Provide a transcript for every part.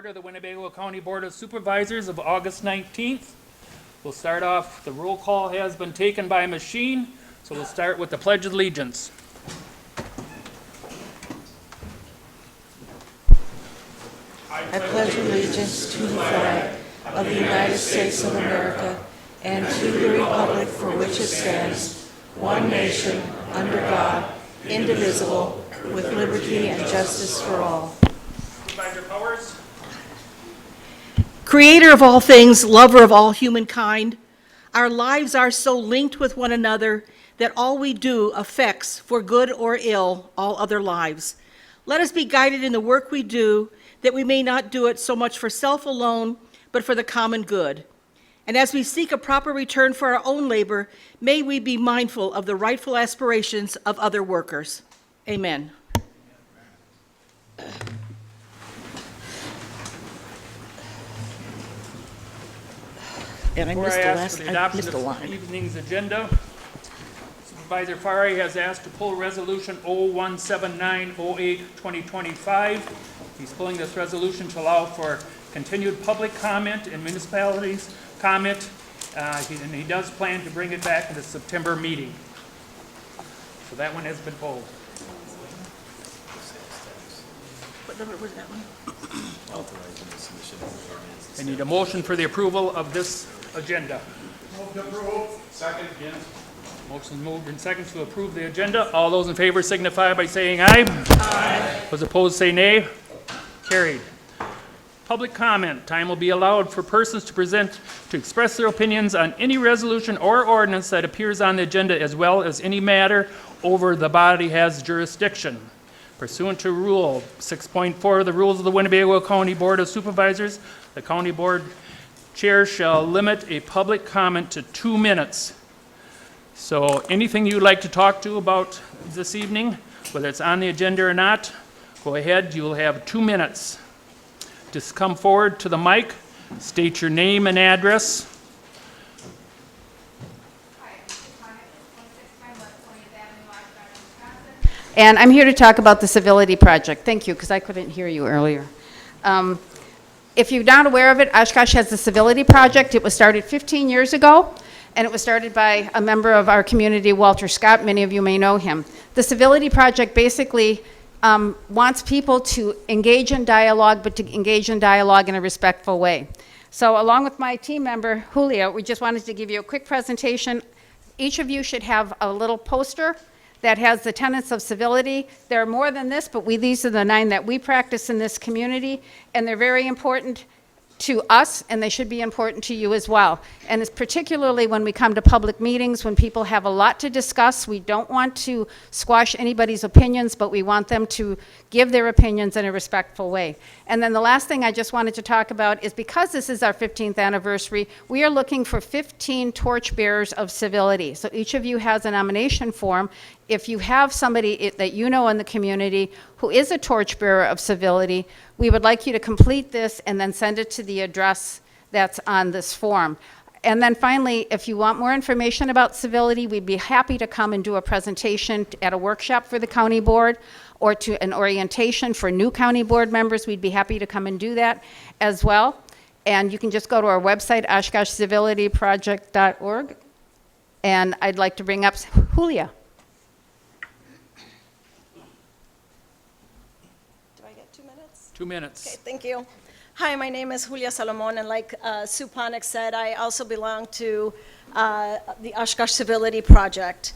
order the Winnebago County Board of Supervisors of August 19th. We'll start off, the roll call has been taken by machine, so we'll start with the Pledge of Allegiance. I pledge allegiance to the flag of the United States of America and to the republic for which it stands, one nation, under God, indivisible, with liberty and justice for all. Supervisor Powers. Creator of all things, lover of all humankind, our lives are so linked with one another that all we do affects, for good or ill, all other lives. Let us be guided in the work we do, that we may not do it so much for self alone, but for the common good. And as we seek a proper return for our own labor, may we be mindful of the rightful aspirations of other workers. Amen. And I Before missed I the ask last, for the I adoption missed a of line. this evening's agenda, Supervisor Farry has asked to pull Resolution 017908-2025. He's pulling this resolution to allow for continued public comment and municipalities' comment, and he does plan to bring it back in the September meeting. So that one has been pulled. What number was that one? I need a motion for the approval of this agenda. Move to approve. Second. Motion moved and second to approve the agenda. All those in favor signify by saying aye. Aye. Those opposed say nay. Carried. Public comment. Time will be allowed for persons to express their opinions on any resolution or ordinance that appears on the agenda, as well as any matter over the body has jurisdiction. Pursuant to Rule 6.4 of the Rules of the Winnebago County Board of Supervisors, the County Board Chair shall limit a public comment to 2 minutes. So anything you'd like to talk to about this evening, whether it's on the agenda or not, go ahead, you'll have 2 minutes. Just come forward to the mic, state your name and address. And I'm here to talk about the civility project. Thank you, because I couldn't hear you earlier. If you're not aware of it, Oshkosh has the civility project. It was started 15 years ago, and it was started by a member of our community, Walter Scott. Many of you may know him. The civility project basically wants people to engage in dialogue, but to engage in dialogue in a respectful way. So along with my team member, Julia, we just wanted to give you a quick presentation. Each of you should have a little poster that has the tenets of civility. There are more than this, but these are the 9 that we practice in this community, and they're very important to us, and they should be important to you as well. And it's particularly when we come to public meetings, when people have a lot to discuss. We don't want to squash anybody's opinions, but we want them to give their opinions in a respectful way. And then the last thing I just wanted to talk about is, because this is our 15th anniversary, we are looking for 15 torchbearers of civility. So each of you has a nomination form. If you have somebody that you know in the community who is a torchbearer of civility, we would like you to complete this and then send it to the address that's on this form. And then finally, if you want more information about civility, we'd be happy to come and do a presentation at a workshop for the county board, or to an orientation for new county board members. We'd be happy to come and do that as well. And you can just go to our website, oshkoshcivilityproject.org. And I'd like to bring up Julia. Do I get 2 minutes? 2 minutes. Okay, thank you. Hi, my name is Julia Salomon, and like Sue Panik said, I also belong to the Oshkosh Civility Project.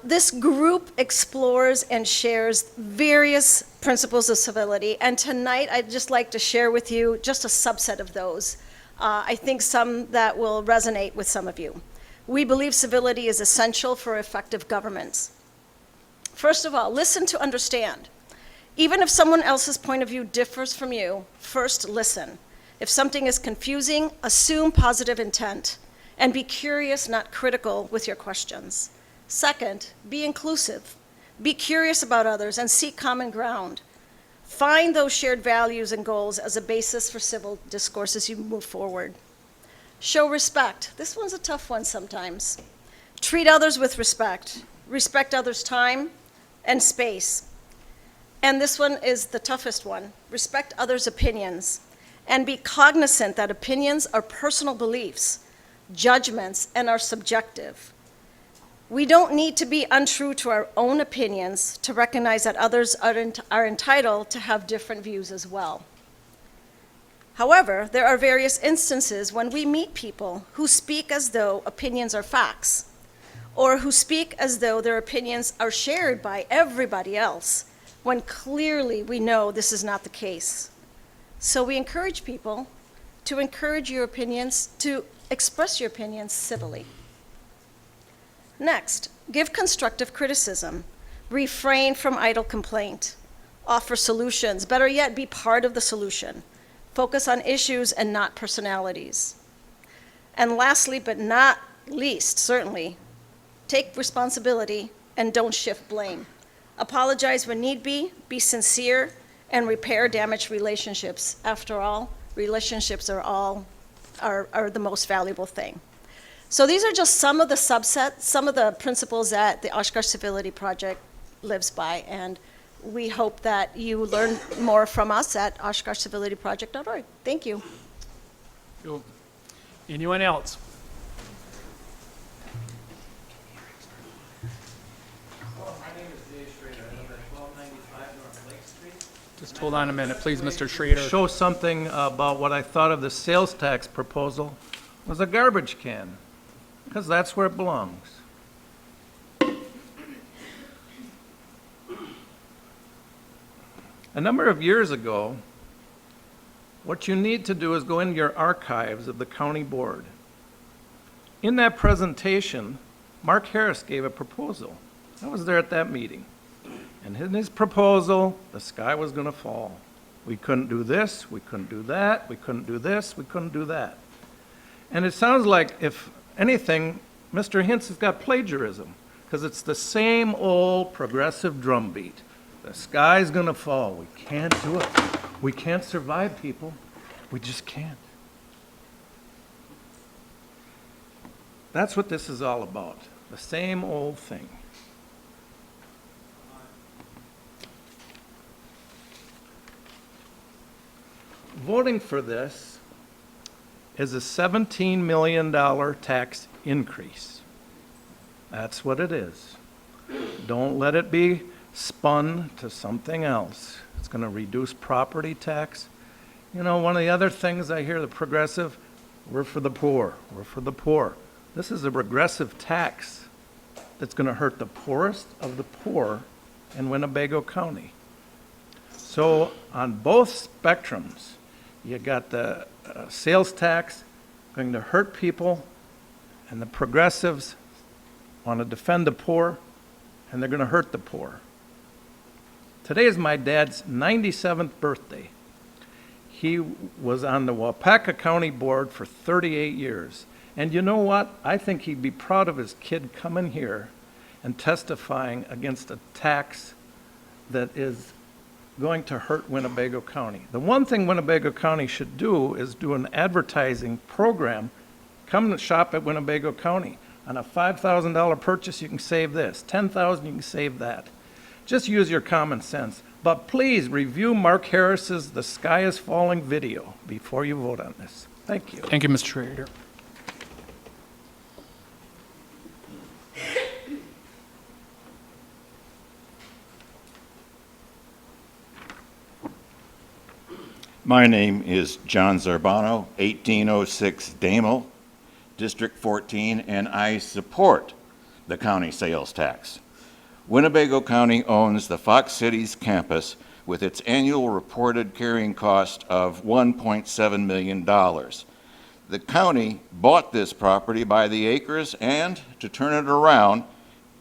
This group explores and shares various principles of civility, and tonight I'd just like to share with you just a subset of those. I think some that will resonate with some of you. We believe civility is essential for effective governments. First of all, listen to understand. Even if someone else's point of view differs from you, first listen. If something is confusing, assume positive intent, and be curious, not critical, with your questions. Second, be inclusive. Be curious about others and seek common ground. Find those shared values and goals as a basis for civil discourse as you move forward. Show respect. This one's a tough one sometimes. Treat others with respect. Respect others' time and space. And this one is the toughest one. Respect others' opinions and be cognizant that opinions are personal beliefs, judgments, and are subjective. We don't need to be untrue to our own opinions to recognize that others are entitled to have different views as well. However, there are various instances when we meet people who speak as though opinions are facts, or who speak as though their opinions are shared by everybody else, when clearly we know this is not the case. So we encourage people to encourage your opinions, to express your opinions civilly. Next, give constructive criticism. Refrain from idle complaint. Offer solutions. Better yet, be part of the solution. Focus on issues and not personalities. And lastly, but not least, certainly, take responsibility and don't shift blame. Apologize when need be sincere, and repair damaged relationships. After all, relationships are the most valuable thing. So these are just some of the subsets, some of the principles that the Oshkosh Civility Project lives by, and we hope that you learn more from us at oshkoshcivilityproject.org. Thank you. Cool. Anyone else? Just hold on a minute, please, Mr. Schrader. Show something about what I thought of the sales tax proposal was a garbage can, because that's where it belongs. A number of years ago, what you need to do is go into your archives of the county board. In that presentation, Mark Harris gave a proposal. I was there at that meeting. And in his proposal, the sky was going to fall. We couldn't do this, we couldn't do that, we couldn't do this, we couldn't do that. And it sounds like, if anything, Mr. Hintz has got plagiarism, because it's the same old progressive drumbeat. The sky's going to fall. We can't do it. We can't survive, people. We just can't. That's what this is all about. The same old thing. Voting for this is a $17 million tax increase. That's what it is. Don't let it be spun to something else. It's going to reduce property tax. You know, one of the other things I hear, the progressive, we're for the poor, we're for the poor. This is a regressive tax that's going to hurt the poorest of the poor in Winnebago County. So on both spectrums, you got the sales tax going to hurt people, and the progressives want to defend the poor, and they're going to hurt the poor. Today is my dad's 97th birthday. He was on the Waupaca County Board for 38 years. And you know what? I think he'd be proud of his kid coming here and testifying against a tax that is going to hurt Winnebago County. The one thing Winnebago County should do is do an advertising program. Come to shop at Winnebago County. On a $5,000 purchase, you can save this. $10,000, you can save that. Just use your common sense. But please review Mark Harris's The Sky is Falling video before you vote on this. Thank you. Thank you, Mr. Schrader. My name is John Zarbano, 1806 Damel, District 14, and I support the county sales tax. Winnebago County owns the Fox Cities campus with its annual reported carrying cost of $1.7 million. The county bought this property by the acres, and to turn it around,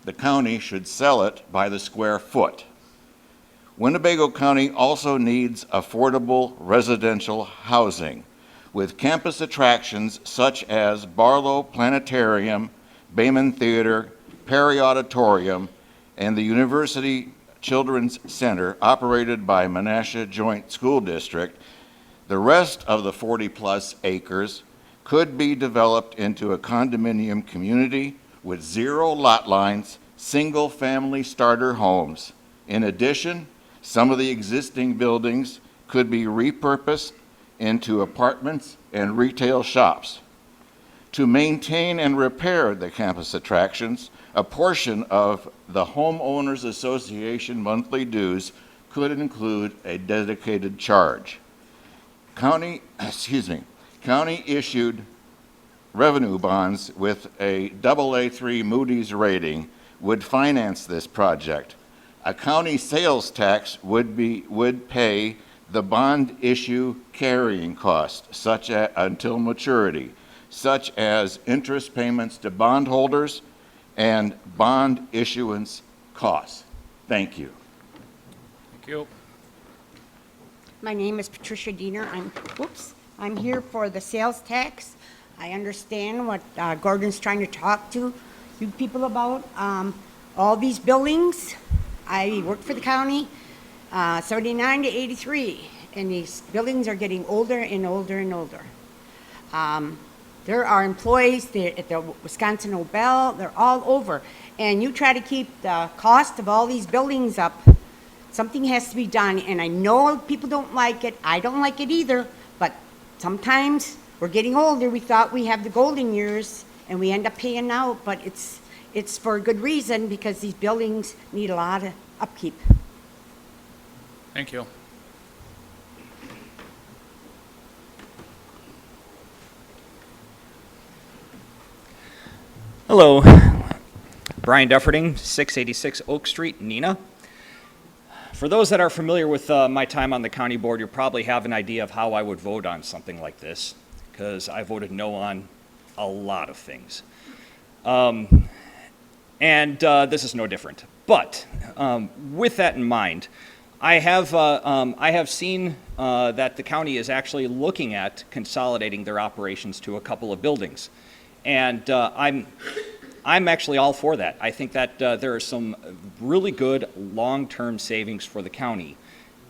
the county should sell it by the square foot. Winnebago County also needs affordable residential housing with campus attractions such as Barlow Planetarium, Bayman Theater, Perry Auditorium, and the University Children's Center operated by Menasha Joint School District. The rest of the 40-plus acres could be developed into a condominium community with 0 lot lines, single-family starter homes. In addition, Some of the existing buildings could be repurposed into apartments and retail shops. To maintain and repair the campus attractions, a portion of the Homeowners Association monthly dues could include a dedicated charge. County issued revenue bonds with a AA3 Moody's rating would finance this project. A county sales tax would pay the bond issue carrying cost until maturity, such as interest payments to bondholders and bond issuance costs. Thank you. Thank you. My name is Patricia Diener. I'm here for the sales tax. I understand what Gordon's trying to talk to you people about. All these buildings, I worked for the county, 79 to 83, and these buildings are getting older and older and older. There are employees at the Wisconsin Nobel, they're all over. And you try to keep the cost of all these buildings up, something has to be done. And I know people don't like it, I don't like it either, but sometimes we're getting older, we thought we have the golden years, and we end up paying out, but it's for a good reason, because these buildings need a lot of upkeep. Thank you. Hello, Brian Dufferding, 686 Oak Street, Neenah. For those that are familiar with my time on the county board, you probably have an idea of how I would vote on something like this, because I voted no on a lot of things. This is no different. But with that in mind, I have seen that the county is actually looking at consolidating their operations to a couple of buildings. And I'm actually all for that. I think that there are some really good long-term savings for the county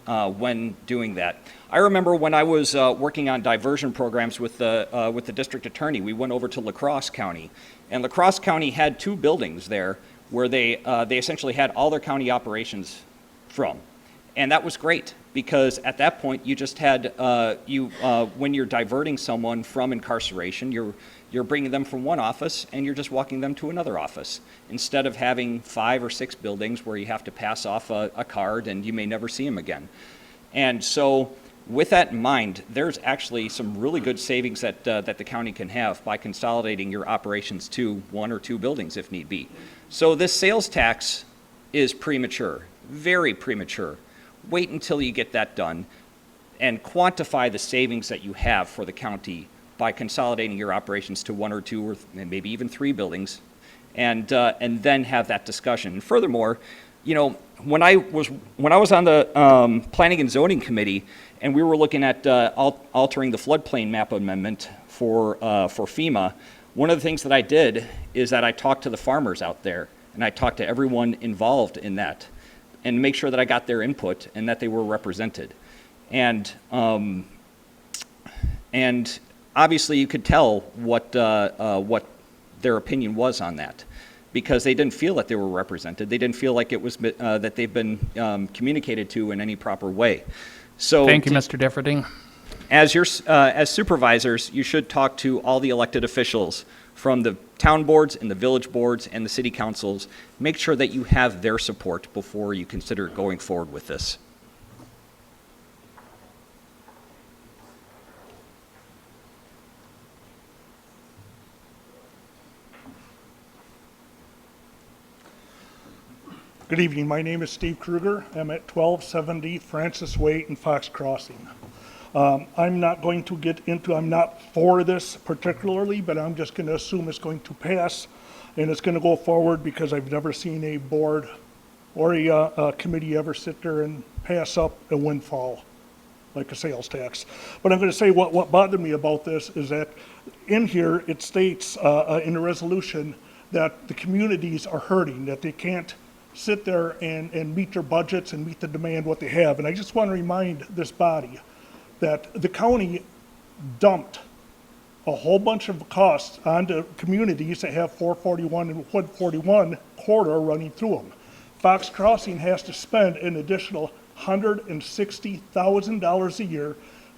when doing that. I remember when I was working on diversion programs with the district attorney, we went over to La Crosse County, and La Crosse County had two buildings there where they essentially had all their county operations from. And that was great, because at that point you just had, when you're diverting someone from incarceration, you're bringing them from one office and you're just walking them to another office, instead of having 5 or 6 buildings where you have to pass off a card and you may never see them again. And so with that in mind, there's actually some really good savings that the county can have by consolidating your operations to 1 or 2 buildings if need be. So this sales tax is premature, very premature. Wait until you get that done and quantify the savings that you have for the county by consolidating your operations to 1 or 2 or maybe even 3 buildings, and then have that discussion. And furthermore, you know, when I was on the Planning and Zoning Committee, and we were looking at altering the floodplain map amendment for FEMA, one of the things that I did is that I talked to the farmers out there, and I talked to everyone involved in that, and make sure that I got their input and that they were represented. And obviously you could tell what their opinion was on that, because they didn't feel that they were represented. They didn't feel like it was that they've been communicated to in any proper way. So Thank you, Mr. Differding. as supervisors, you should talk to all the elected officials from the town boards and the village boards and the city councils. Make sure that you have their support before you consider going forward with this. Good evening. My name is Steve Kruger. I'm at 1270 Francis Way in Fox Crossing. I'm not going to get into, I'm not for this particularly, but I'm just going to assume it's going to pass and it's going to go forward, because I've never seen a board or a committee ever sit there and pass up a windfall like a sales tax. But I'm going to say what bothered me about this is that in here it states in the resolution that the communities are hurting, that they can't sit there and meet their budgets and meet the demand what they have. And I just want to remind this body that the county dumped a whole bunch of costs onto communities that have 441 and 141 corridor running through them. Fox Crossing has to spend an additional $160,000 a year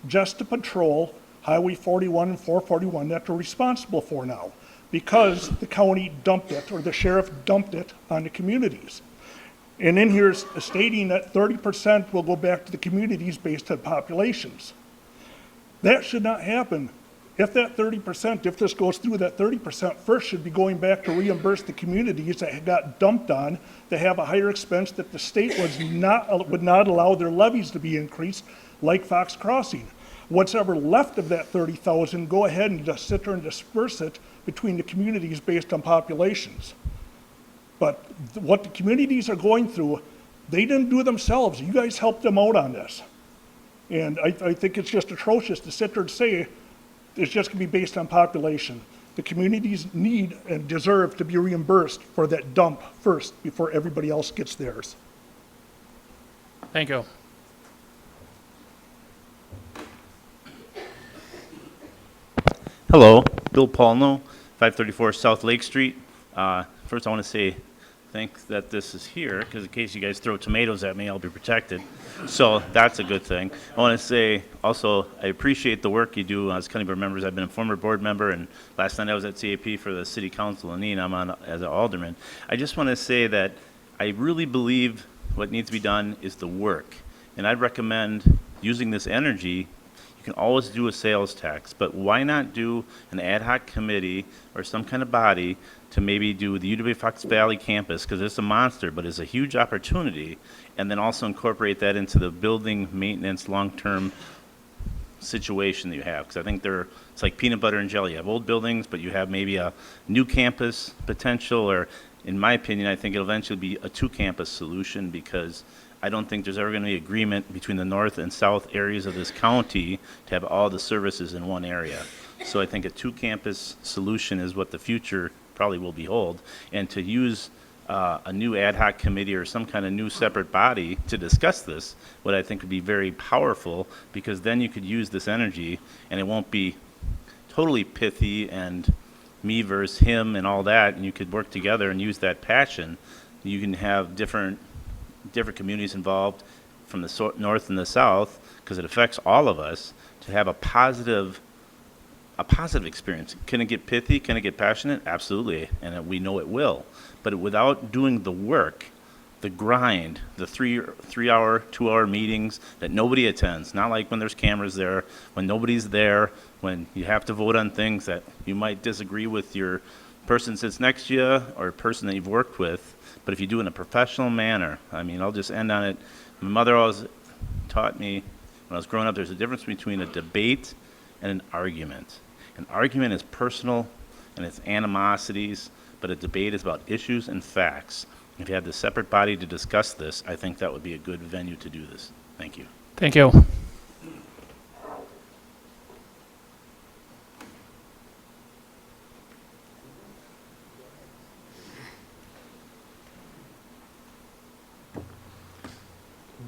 just to patrol Highway 41 and 441 that they're responsible for now, because the county dumped it, or the sheriff dumped it on the communities. And in here is stating that 30% will go back to the communities based on populations. That should not happen. If that 30%, if this goes through, that 30% first should be going back to reimburse the communities that got dumped on, that have a higher expense, that the state would not allow their levies to be increased, like Fox Crossing. What's ever left of that 30,000, go ahead and just sit there and disperse it between the communities based on populations. But what the communities are going through, they didn't do themselves. You guys helped them out on this. And I think it's just atrocious to sit there and say it's just gonna be based on population. The communities need and deserve to be reimbursed for that dump first before everybody else gets theirs. Thank you. Hello, Bill Paulno, 534 South Lake Street. First, I want to say thanks that this is here, because in case you guys throw tomatoes at me, I'll be protected. So that's a good thing. I want to say also, I appreciate the work you do as county board members. I've been a former board member, and last night I was at CAP for the city council, and I'm on as an alderman. I just want to say that I really believe what needs to be done is the work. And I'd recommend using this energy. You can always do a sales tax, but why not do an ad hoc committee or some kind of body to maybe do the UW Fox Valley campus, because it's a monster, but it's a huge opportunity, and then also incorporate that into the building maintenance long-term situation that you have, because I think it's like peanut butter and jelly. You have old buildings, but you have maybe a new campus potential, or in my opinion, I think it'll eventually be a two-campus solution, because I don't think there's ever going to be agreement between the north and south areas of this county to have all the services in one area. So I think a two-campus solution is what the future probably will behold, and to use a new ad hoc committee or some kind of new separate body to discuss this, what I think would be very powerful, because then you could use this energy and it won't be totally pithy and me versus him and all that, and you could work together and use that passion. You can have different communities involved from the north and the south, because it affects all of us, to have a positive experience. Can it get pithy? Can it get passionate? Absolutely, and we know it will. But without doing the work, the grind, the 3-hour, 2-hour meetings that nobody attends, not like when there's cameras there, when nobody's there, when you have to vote on things that you might disagree with your person sits next to you or a person that you've worked with, but if you do it in a professional manner, I mean, I'll just end on it. My mother always taught me when I was growing up, there's a difference between a debate and an argument. An argument is personal and it's animosities, but a debate is about issues and facts. If you had the separate body to discuss this, I think that would be a good venue to do this. Thank you. Thank you.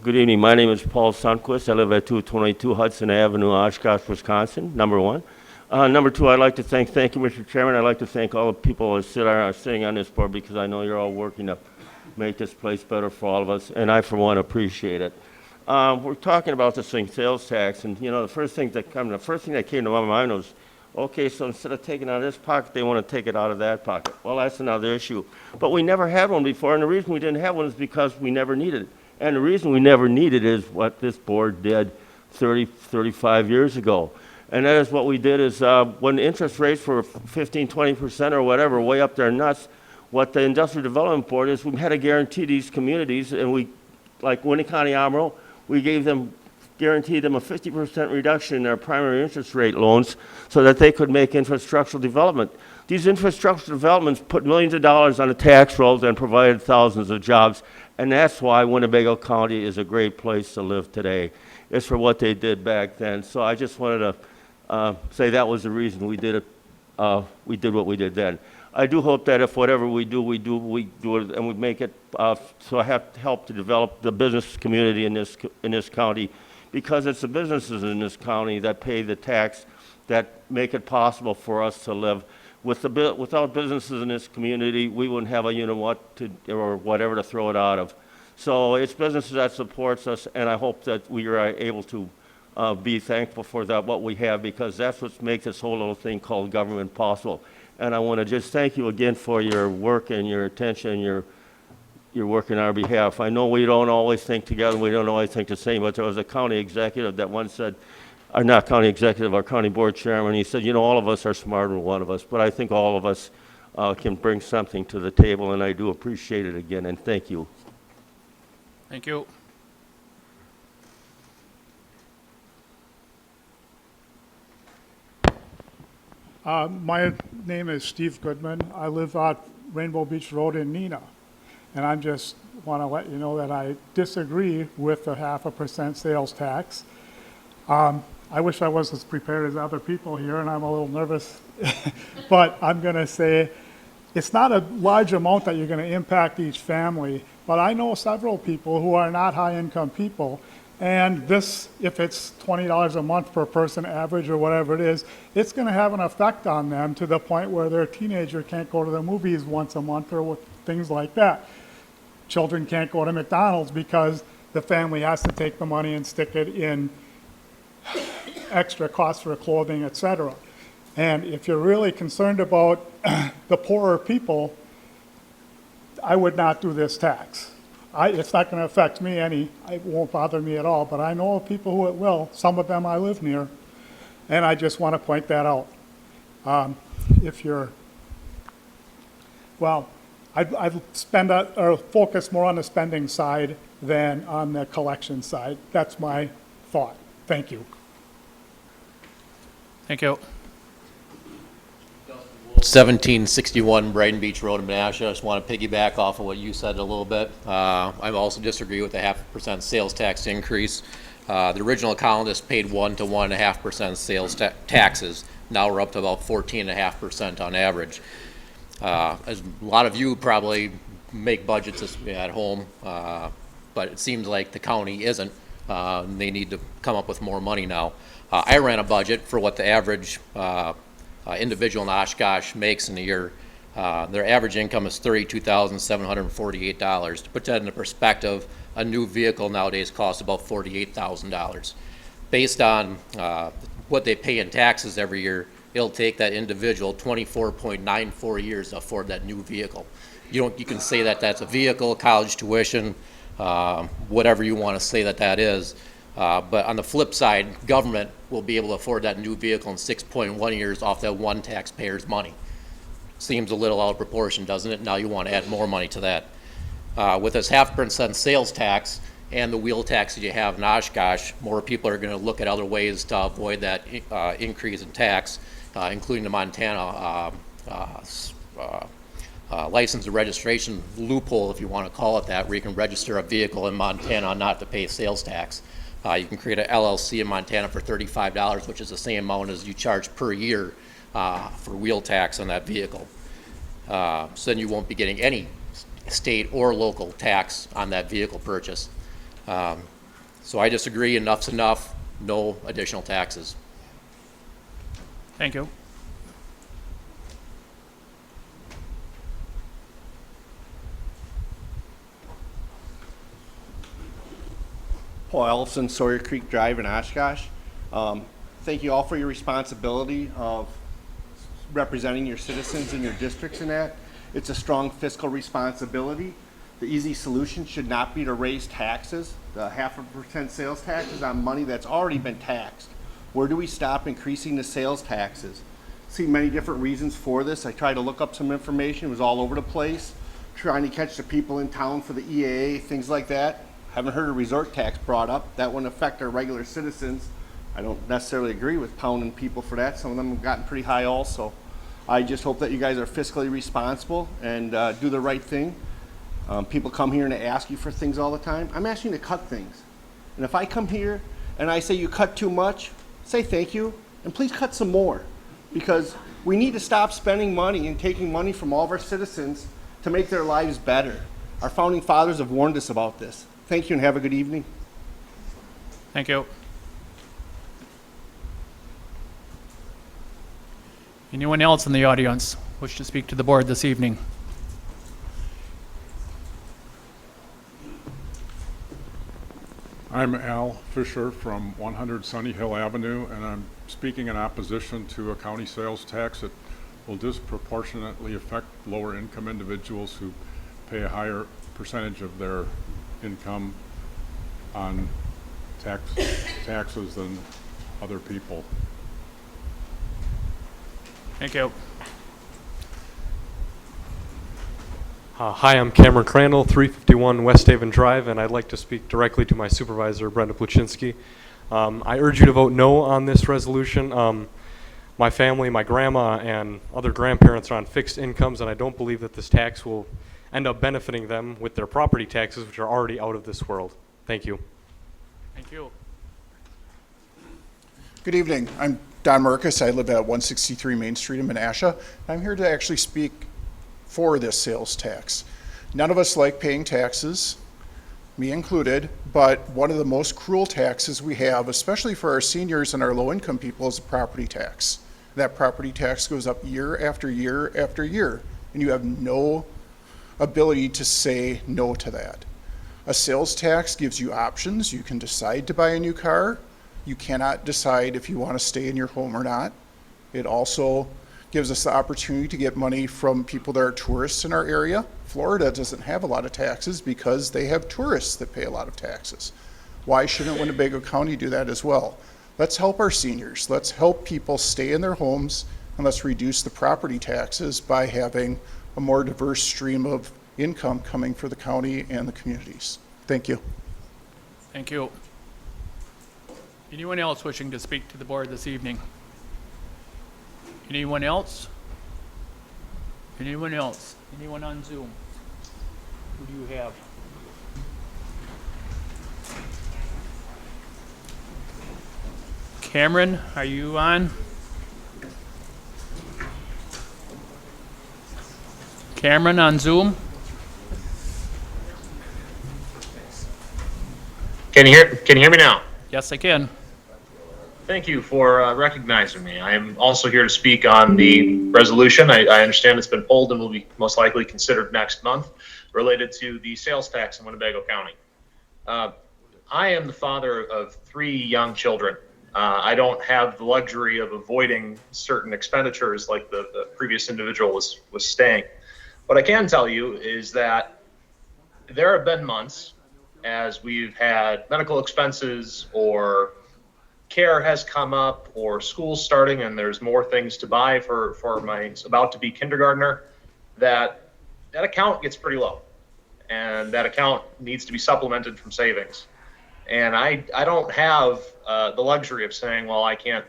Good evening. My name is Paul Sundquist. I live at 222 Hudson Avenue, Oshkosh, Wisconsin, number one. Number two, I'd like to thank you, Mr. Chairman. I'd like to thank all the people that are sitting on this board, because I know you're all working to make this place better for all of us, and I, for one, appreciate it. We're talking about this thing, sales tax, and, the first thing that came to my mind was, okay, so instead of taking it out of this pocket, they want to take it out of that pocket. Well, that's another issue. But we never had one before, and the reason we didn't have one is because we never needed it. And the reason we never needed is what this board did 35 years ago. And that is what we did is when interest rates were 15, 20% or whatever, way up there nuts, what the Industrial Development Board is, we had to guarantee these communities, and we, like Winnie County Amaro, we guaranteed them a 50% reduction in their primary interest rate loans so that they could make infrastructural development. These infrastructure developments put millions of dollars on the tax rolls and provided thousands of jobs. And that's why Winnebago County is a great place to live today. It's for what they did back then. So I just wanted to say that was the reason we did it. We did what we did then. I do hope that if whatever we do it and we make it so I have to help to develop the business community in this county, because it's the businesses in this county that pay the tax that make it possible for us to live. Without businesses in this community, we wouldn't have a or whatever to throw it out of. So it's businesses that supports us, and I hope that we are able to be thankful for that, what we have, because that's what makes this whole little thing called government possible. And I want to just thank you again for your work and your attention, your work on our behalf. I know we don't always think together, we don't always think the same, but there was a county executive that once said, or not county executive, our county board chairman, he said, all of us are smarter than one of us, but I think all of us can bring something to the table, and I do appreciate it again, and thank you. Thank you. My name is Steve Goodman. I live on Rainbow Beach Road in Neenah. And I just want to let you know that I disagree with the 0.5% sales tax. I wish I was as prepared as other people here, and I'm a little nervous. But I'm going to say it's not a large amount that you're going to impact each family. But I know several people who are not high-income people. And this, if it's $20 a month per person average or whatever it is, it's going to have an effect on them to the point where their teenager can't go to the movies once a month or things like that. Children can't go to McDonald's because the family has to take the money and stick it in extra costs for clothing, etc. And if you're really concerned about the poorer people, I would not do this tax. It's not going to affect me any. It won't bother me at all, but I know of people who it will. Some of them I live near, and I just want to point that out. I'd spend or focus more on the spending side than on the collection side. That's my thought. Thank you. Thank you. 1761 Brighton Beach Road in Menasha. I just want to piggyback off of what you said a little bit. I also disagree with the 0.5% sales tax increase. The original colonists paid 1 to 1.5% sales taxes. Now we're up to about 14.5% on average. As a lot of you probably make budgets at home, but it seems like the county isn't. They need to come up with more money now. I ran a budget for what the average individual in Oshkosh makes in a year. Their average income is $32,748. To put that into perspective, a new vehicle nowadays costs about $48,000. Based on what they pay in taxes every year, it'll take that individual 24.94 years to afford that new vehicle. You can say that that's a vehicle, college tuition, whatever you want to say that is. But on the flip side, government will be able to afford that new vehicle in 6.1 years off that one taxpayer's money. Seems a little out of proportion, doesn't it? Now you want to add more money to that. With this 0.5% sales tax and the wheel tax that you have in Oshkosh, more people are going to look at other ways to avoid that increase in tax, including the Montana license and registration loophole, if you want to call it that, where you can register a vehicle in Montana not to pay sales tax. You can create an LLC in Montana for $35, which is the same amount as you charge per year for wheel tax on that vehicle. So then you won't be getting any state or local tax on that vehicle purchase. So I disagree. Enough's enough. No additional taxes. Thank you. Paul Ellison, Sawyer Creek Drive in Oshkosh. Thank you all for your responsibility of representing your citizens in your districts and that. It's a strong fiscal responsibility. The easy solution should not be to raise taxes. The 0.5% sales tax is on money that's already been taxed. Where do we stop increasing the sales taxes? See many different reasons for this. I tried to look up some information. It was all over the place. Trying to catch the people in town for the EAA, things like that. Haven't heard a resort tax brought up. That wouldn't affect our regular citizens. I don't necessarily agree with pounding people for that. Some of them have gotten pretty high also. I just hope that you guys are fiscally responsible and do the right thing. People come here and they ask you for things all the time. I'm asking you to cut things. And if I come here and I say you cut too much, say thank you and please cut some more, because we need to stop spending money and taking money from all of our citizens to make their lives better. Our founding fathers have warned us about this. Thank you and have a good evening. Thank you. Anyone else in the audience wish to speak to the board this evening? I'm Al Fisher from 100 Sunny Hill Avenue, and I'm speaking in opposition to a county sales tax that will disproportionately affect lower income individuals who pay a higher percentage of their income on taxes than other people. Thank you. Hi, I'm Cameron Crandall, 351 West Haven Drive, and I'd like to speak directly to my supervisor, Brenda Pluchinski. I urge you to vote no on this resolution. My family, my grandma, and other grandparents are on fixed incomes, and I don't believe that this tax will end up benefiting them with their property taxes, which are already out of this world. Thank you. Thank you. Good evening. I'm Don Merkus. I live at 163 Main Street in Menasha. I'm here to actually speak for this sales tax. None of us like paying taxes, me included, but one of the most cruel taxes we have, especially for our seniors and our low-income people, is the property tax. That property tax goes up year after year after year, and you have no ability to say no to that. A sales tax gives you options. You can decide to buy a new car. You cannot decide if you want to stay in your home or not. It also gives us the opportunity to get money from people that are tourists in our area. Florida doesn't have a lot of taxes because they have tourists that pay a lot of taxes. Why shouldn't Winnebago County do that as well? Let's help our seniors. Let's help people stay in their homes, and let's reduce the property taxes by having a more diverse stream of income coming for the county and the communities. Thank you. Thank you. Anyone else wishing to speak to the board this evening? Anyone else? Anyone else? Anyone on Zoom? Who do you have? Cameron, are you on? Cameron on Zoom? Can you hear me now? Yes, I can. Thank you for recognizing me. I am also here to speak on the resolution. I understand it's been pulled and will be most likely considered next month, related to the sales tax in Winnebago County. I am the father of 3 young children. I don't have the luxury of avoiding certain expenditures like the previous individual was saying. What I can tell you is that there have been months as we've had medical expenses or care has come up or school's starting and there's more things to buy for my about to be kindergartner, that account gets pretty low, and that account needs to be supplemented from savings. And I don't have the luxury of saying, well, I can't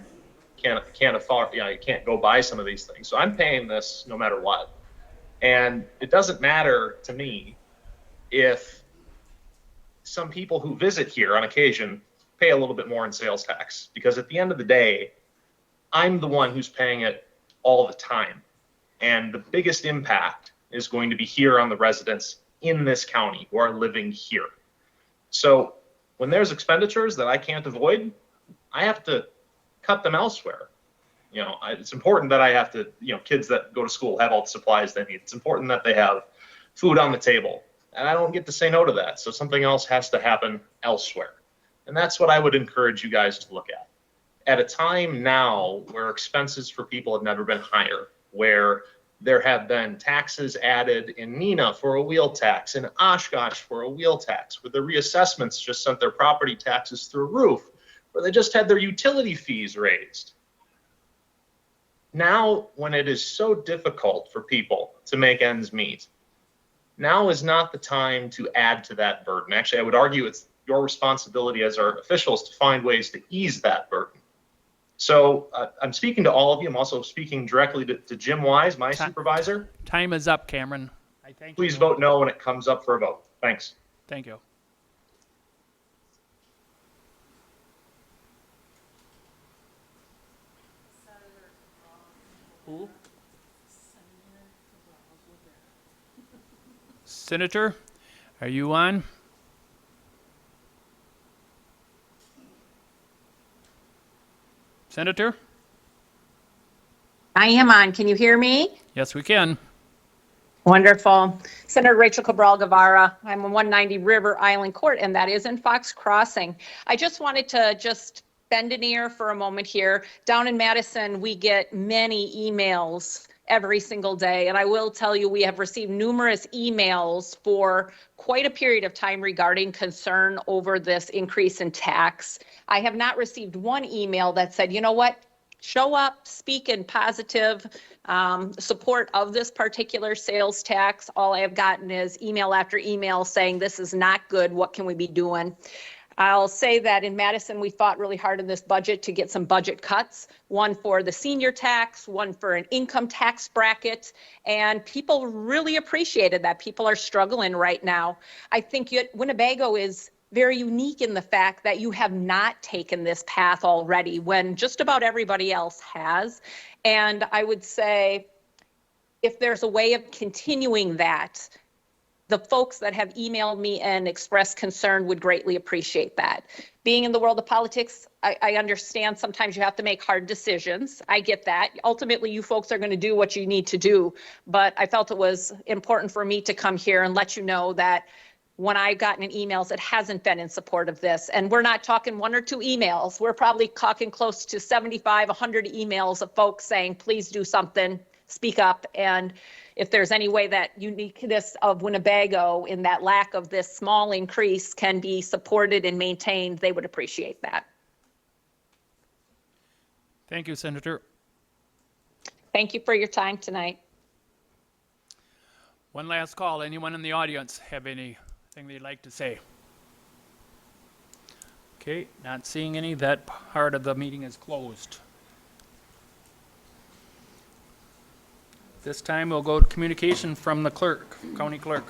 afford, I can't go buy some of these things. So I'm paying this no matter what. And it doesn't matter to me if some people who visit here on occasion pay a little bit more in sales tax, because at the end of the day, I'm the one who's paying it all the time. And the biggest impact is going to be here on the residents in this county who are living here. So when there's expenditures that I can't avoid, I have to cut them elsewhere. It's important that I have to, kids that go to school have all the supplies they need. It's important that they have food on the table. And I don't get to say no to that. So something else has to happen elsewhere. And that's what I would encourage you guys to look at. At a time now where expenses for people have never been higher, where there have been taxes added in Neenah for a wheel tax, in Oshkosh for a wheel tax, where the reassessments just sent their property taxes through the roof, where they just had their utility fees raised. Now, when it is so difficult for people to make ends meet, now is not the time to add to that burden. Actually, I would argue it's your responsibility as our officials to find ways to ease that burden. So I'm speaking to all of you. I'm also speaking directly to Jim Wise, my supervisor. Time is up, Cameron. I thank you. Please vote no when it comes up for a vote. Thanks. Thank you. Who? Senator, are you on? Senator? I am on. Can you hear me? Yes, we can. Wonderful. Senator Rachel Cabral Guevara. I'm on 190 River Island Court, and that is in Fox Crossing. I just wanted to bend an ear for a moment here. Down in Madison, we get many emails every single day, and I will tell you, we have received numerous emails for quite a period of time regarding concern over this increase in tax. I have not received one email that said, you know what, show up, speak in positive support of this particular sales tax. All I have gotten is email after email saying this is not good. What can we be doing? I'll say that in Madison, we fought really hard in this budget to get some budget cuts, one for the senior tax, one for an income tax bracket, and people really appreciated that. People are struggling right now. I think Winnebago is very unique in the fact that you have not taken this path already when just about everybody else has. And I would say if there's a way of continuing that, the folks that have emailed me and expressed concern would greatly appreciate that. Being in the world of politics, I understand sometimes you have to make hard decisions. I get that. Ultimately, you folks are going to do what you need to do. But I felt it was important for me to come here and let you know that when I've gotten emails, it hasn't been in support of this. And we're not talking one or two emails. We're probably talking close to 75, 100 emails of folks saying, please do something, speak up. And if there's any way that uniqueness of Winnebago in that lack of this small increase can be supported and maintained, they would appreciate that. Thank you, Senator. Thank you for your time tonight. One last call. Anyone in the audience have anything they'd like to say? Okay, not seeing any. That part of the meeting is closed. This time we'll go to communication from the clerk, county clerk.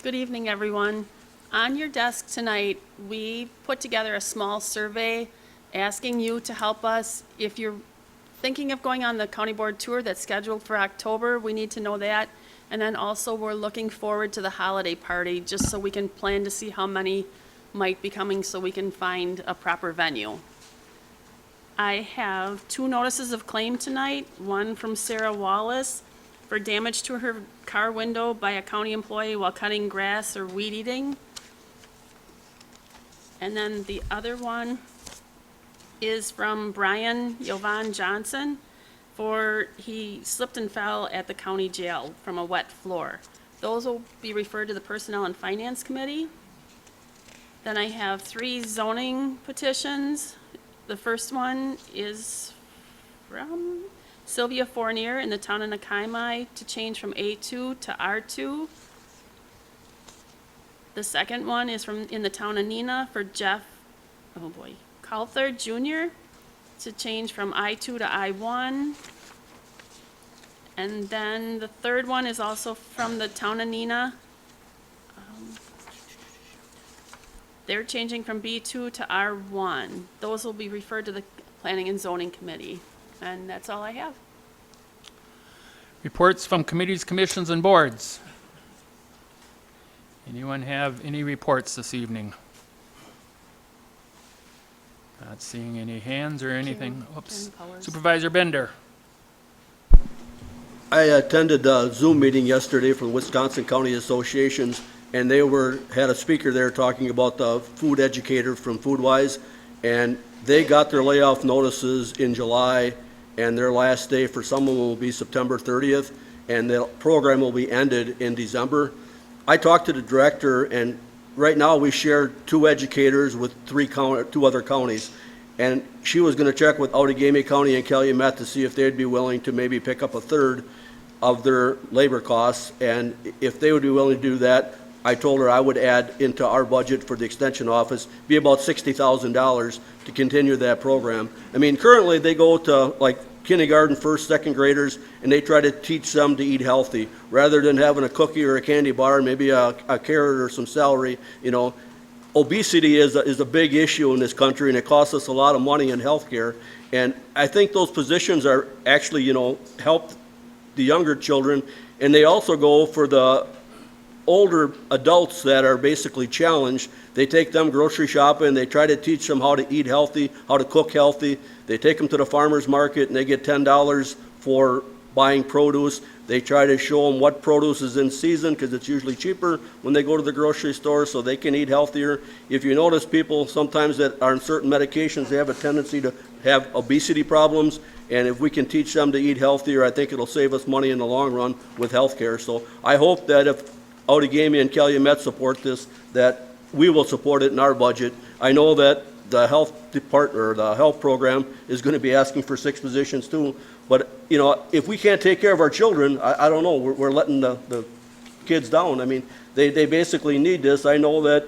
Good evening, everyone. On your desk tonight, we put together a small survey asking you to help us. If you're thinking of going on the county board tour that's scheduled for October, we need to know that. And then also we're looking forward to the holiday party just so we can plan to see how many might be coming so we can find a proper venue. I have 2 notices of claim tonight, one from Sarah Wallace for damage to her car window by a county employee while cutting grass or weed eating. And then the other one is from Brian Yovan Johnson for he slipped and fell at the county jail from a wet floor. Those will be referred to the Personnel and Finance Committee. Then I have 3 zoning petitions. The first one is from Sylvia Fournier in the town of Nakaimai to change from A2 to R2. The second one is from in the town of Neenah for Jeff, Calthar Jr. to change from I2 to I1. And then the third one is also from the town of Neenah. They're changing from B2 to R1. Those will be referred to the Planning and Zoning Committee. And that's all I have. Reports from committees, commissions, and boards. Anyone have any reports this evening? Not seeing any hands or anything. Oops. Supervisor Bender. I attended a Zoom meeting yesterday for the Wisconsin County Associations, and they had a speaker there talking about the food educator from Foodwise, and they got their layoff notices in July, and their last day for some of them will be September 30th, and the program will be ended in December. I talked to the director, and right now we share 2 educators with 2 other counties, and she was going to check with Outagamie County and Calumet to see if they'd be willing to maybe pick up a third of their labor costs, and if they would be willing to do that, I told her I would add into our budget for the extension office, be about $60,000 to continue that program. I mean, currently they go to like kindergarten, first, second graders, and they try to teach them to eat healthy. Rather than having a cookie or a candy bar, maybe a carrot or some celery, you know. Obesity is a big issue in this country, and it costs us a lot of money in healthcare. And I think those positions are actually, help the younger children, and they also go for the older adults that are basically challenged. They take them grocery shopping, they try to teach them how to eat healthy, how to cook healthy. They take them to the farmer's market and they get $10 for buying produce. They try to show them what produce is in season because it's usually cheaper when they go to the grocery store so they can eat healthier. If you notice people sometimes that are on certain medications, they have a tendency to have obesity problems. And if we can teach them to eat healthier, I think it'll save us money in the long run with healthcare. So I hope that if Outagamie and Calumet support this, that we will support it in our budget. I know that the health department or the health program is going to be asking for 6 positions too. But, you know, if we can't take care of our children, I don't know, we're letting the kids down. I mean, they basically need this. I know that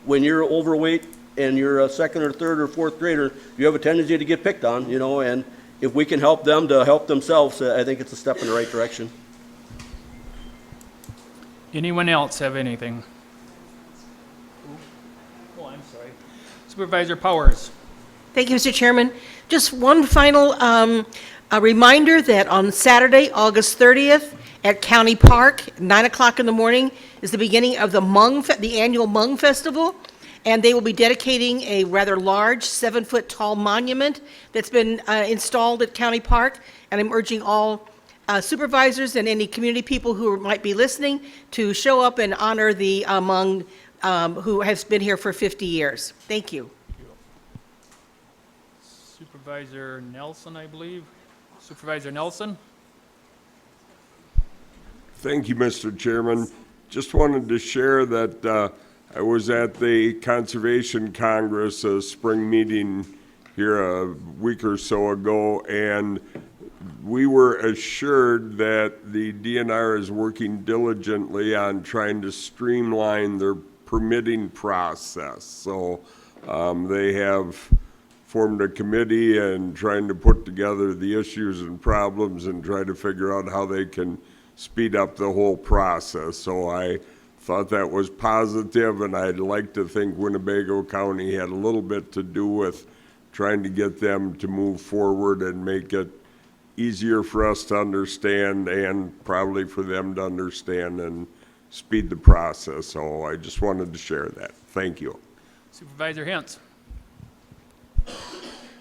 when you're overweight and you're a second or third or fourth grader, you have a tendency to get picked on, you know, and if we can help them to help themselves, I think it's a step in the right direction. Anyone else have anything? Oh, I'm sorry. Supervisor Powers. Thank you, Mr. Chairman. Just one final a reminder that on Saturday, August 30th, at County Park, 9 o'clock in the morning, is the beginning of the annual Hmong Festival, and they will be dedicating a rather large 7-foot tall monument that's been installed at County Park, and I'm urging all supervisors and any community people who might be listening to show up and honor the Hmong who has been here for 50 years. Thank you. Supervisor Nelson, I believe. Supervisor Nelson? Thank you, Mr. Chairman. Just wanted to share that I was at the Conservation Congress spring meeting here a week or so ago, and we were assured that the DNR is working diligently on trying to streamline their permitting process. So they have formed a committee and trying to put together the issues and problems and try to figure out how they can speed up the whole process. So I thought that was positive, and I'd like to think Winnebago County had a little bit to do with trying to get them to move forward and make it easier for us to understand and probably for them to understand and speed the process. So I just wanted to share that. Thank you. Supervisor Hintz.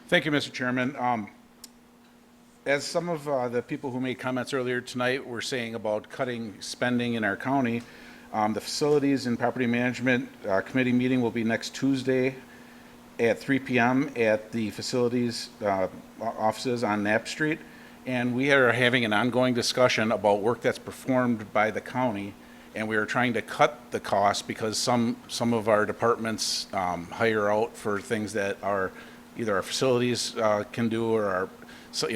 Thank you, Mr. Chairman. As some of the people who made comments earlier tonight were saying about cutting spending in our county, the Facilities and Property Management Committee meeting will be next Tuesday at 3 p.m. at the facilities offices on Knapp Street. And we are having an ongoing discussion about work that's performed by the county, and we are trying to cut the cost because some of our departments hire out for things that are either our facilities can do or our,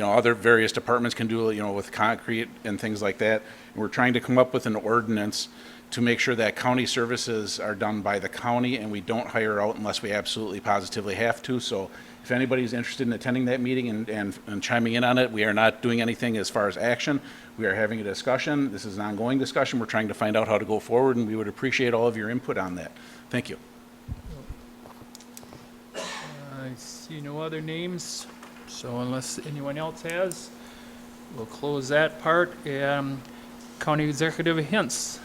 other various departments can do, with concrete and things like that. And we're trying to come up with an ordinance to make sure that county services are done by the county and we don't hire out unless we absolutely positively have to. So if anybody's interested in attending that meeting and chiming in on it, we are not doing anything as far as action. We are having a discussion. This is an ongoing discussion. We're trying to find out how to go forward, and we would appreciate all of your input on that. Thank you. I see no other names, so unless anyone else has, we'll close that part. County Executive Hintz.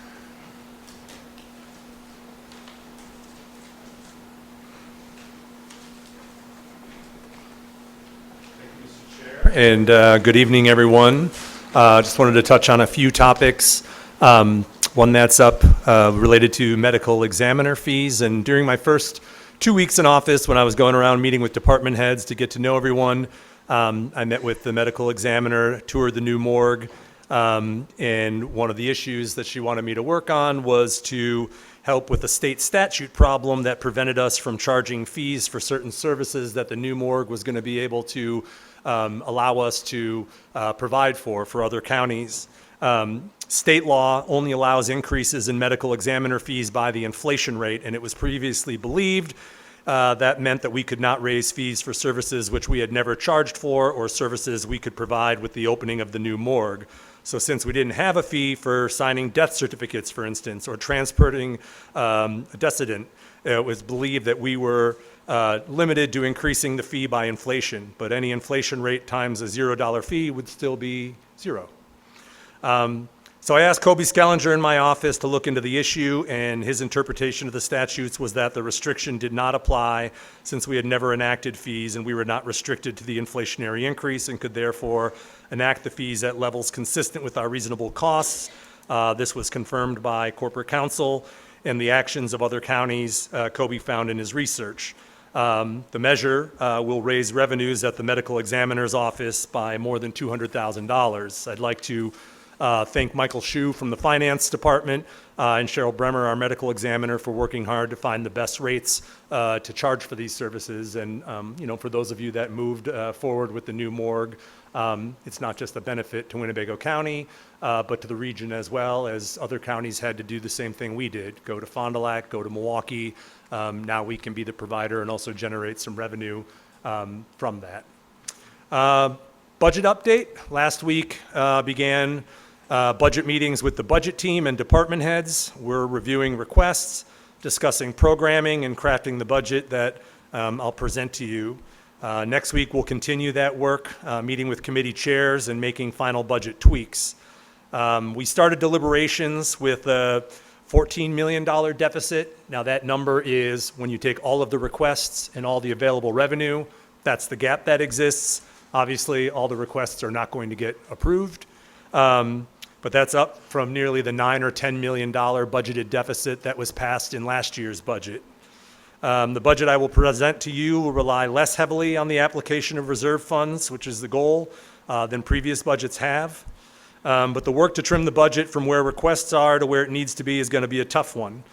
And good evening, everyone. Just wanted to touch on a few topics. One that's up related to medical examiner fees. And during my first 2 weeks in office, when I was going around meeting with department heads to get to know everyone, I met with the medical examiner, toured the new morgue, and one of the issues that she wanted me to work on was to help with a state statute problem that prevented us from charging fees for certain services that the new morgue was going to be able to allow us to provide for other counties. State law only allows increases in medical examiner fees by the inflation rate, and it was previously believed that meant that we could not raise fees for services which we had never charged for or services we could provide with the opening of the new morgue. So since we didn't have a fee for signing death certificates, for instance, or transporting a decedent, it was believed that we were limited to increasing the fee by inflation, but any inflation rate times a $0 fee would still be zero. So I asked Kobe Skellinger in my office to look into the issue, and his interpretation of the statutes was that the restriction did not apply since we had never enacted fees and we were not restricted to the inflationary increase and could therefore enact the fees at levels consistent with our reasonable costs. This was confirmed by corporate counsel and the actions of other counties Kobe found in his research. The measure will raise revenues at the medical examiner's office by more than $200,000. I'd like to thank Michael Shue from the finance department and Cheryl Bremer, our medical examiner, for working hard to find the best rates to charge for these services. And for those of you that moved forward with the new morgue, it's not just a benefit to Winnebago County, but to the region as well, as other counties had to do the same thing we did, go to Fond du Lac, go to Milwaukee. Now we can be the provider and also generate some revenue from that. Budget update. Last week began budget meetings with the budget team and department heads. We're reviewing requests, discussing programming, and crafting the budget that I'll present to you. Next week, we'll continue that work, meeting with committee chairs and making final budget tweaks. We started deliberations with a $14 million deficit. Now, that number is when you take all of the requests and all the available revenue, that's the gap that exists. Obviously, all the requests are not going to get approved, but that's up from nearly the $9 or $10 million budgeted deficit that was passed in last year's budget. The budget I will present to you will rely less heavily on the application of reserve funds, which is the goal, than previous budgets have. But the work to trim the budget from where requests are to where it needs to be is going to be a tough one.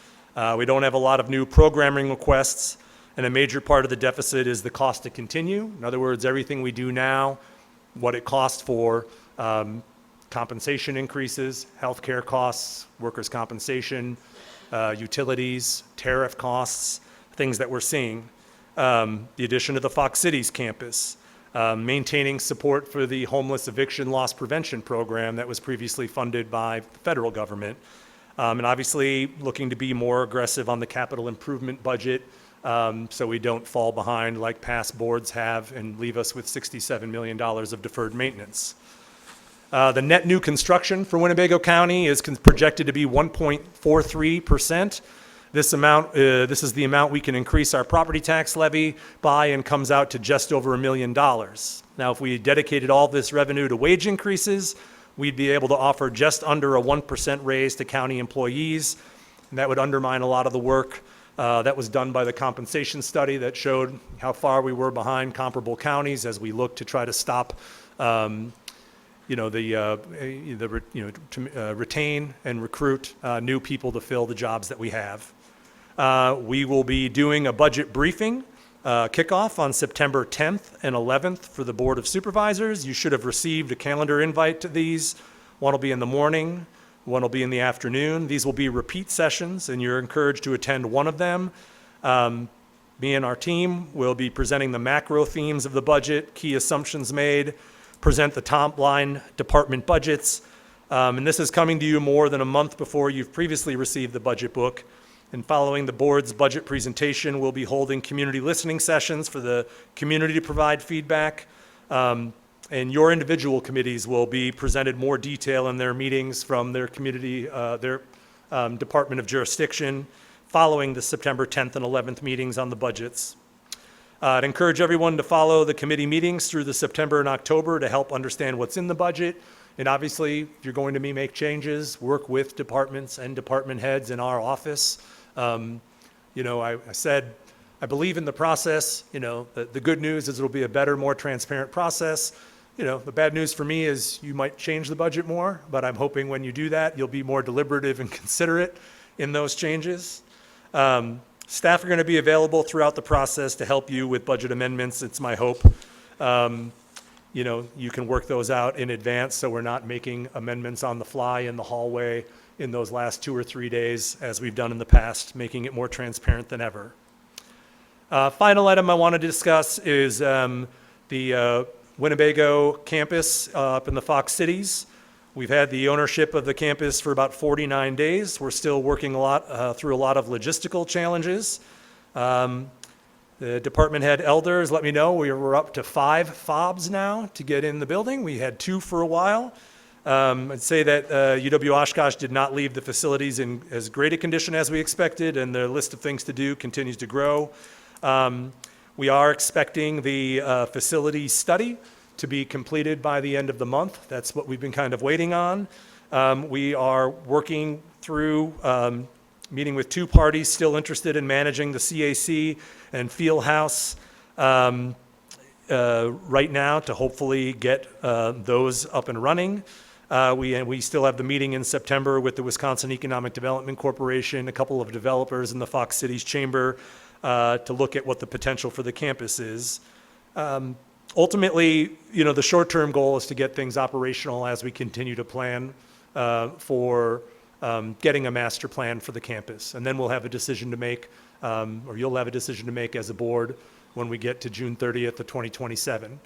We don't have a lot of new programming requests, and a major part of the deficit is the cost to continue. In other words, everything we do now, what it costs for compensation increases, healthcare costs, workers' compensation, utilities, tariff costs, things that we're seeing. The addition of the Fox Cities campus, maintaining support for the homeless eviction loss prevention program that was previously funded by the federal government, and obviously looking to be more aggressive on the capital improvement budget so we don't fall behind like past boards have and leave us with $67 million of deferred maintenance. The net new construction for Winnebago County is projected to be 1.43%. This is the amount we can increase our property tax levy by, and comes out to just over $1 million. Now, if we dedicated all this revenue to wage increases, we'd be able to offer just under a 1% raise to county employees, and that would undermine a lot of the work that was done by the compensation study that showed how far we were behind comparable counties as we look to try to stop retain and recruit new people to fill the jobs that we have. We will be doing a budget briefing kickoff on September 10th and 11th for the Board of Supervisors. You should have received a calendar invite to these. One will be in the morning, one will be in the afternoon. These will be repeat sessions, and you're encouraged to attend one of them. Me and our team will be presenting the macro themes of the budget, key assumptions made, present the top line department budgets. And this is coming to you more than a month before you've previously received the budget book. And following the board's budget presentation, we'll be holding community listening sessions for the community to provide feedback. And your individual committees will be presented more detail in their meetings from their community, their department of jurisdiction, following the September 10th and 11th meetings on the budgets. I'd encourage everyone to follow the committee meetings through the September and October to help understand what's in the budget. And obviously, if you're going to make changes, work with departments and department heads in our office. I said, I believe in the process. The good news is it'll be a better, more transparent process. The bad news for me is you might change the budget more, but I'm hoping when you do that, you'll be more deliberative and considerate in those changes. Staff are going to be available throughout the process to help you with budget amendments. It's my hope. You can work those out in advance so we're not making amendments on the fly in the hallway in those last 2 or 3 days as we've done in the past, making it more transparent than ever. Final item I want to discuss is the Winnebago campus up in the Fox Cities. We've had the ownership of the campus for about 49 days. We're still working through a lot of logistical challenges. The department head elders let me know we're up to 5 fobs now to get in the building. We had 2 for a while. I'd say that UW Oshkosh did not leave the facilities in as great a condition as we expected, and the list of things to do continues to grow. We are expecting the facility study to be completed by the end of the month. That's what we've been kind of waiting on. We are working through meeting with two parties still interested in managing the CAC and Field House right now to hopefully get those up and running. We still have the meeting in September with the Wisconsin Economic Development Corporation, a couple of developers in the Fox Cities Chamber to look at what the potential for the campus is. Ultimately, the short-term goal is to get things operational as we continue to plan for getting a master plan for the campus. And then we'll have a decision to make, or you'll have a decision to make as a board when we get to June 30th of 2027.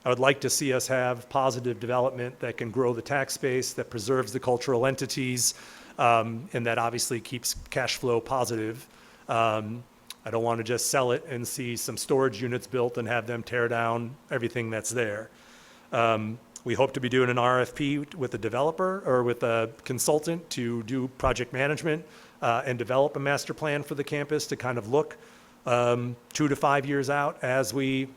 I would like to see us have positive development that can grow the tax base, that preserves the cultural entities, and that obviously keeps cash flow positive. I don't want to just sell it and see some storage units built and have them tear down everything that's there. We hope to be doing an RFP with a developer or with a consultant to do project management and develop a master plan for the campus to kind of look 2 to 5 years out as we,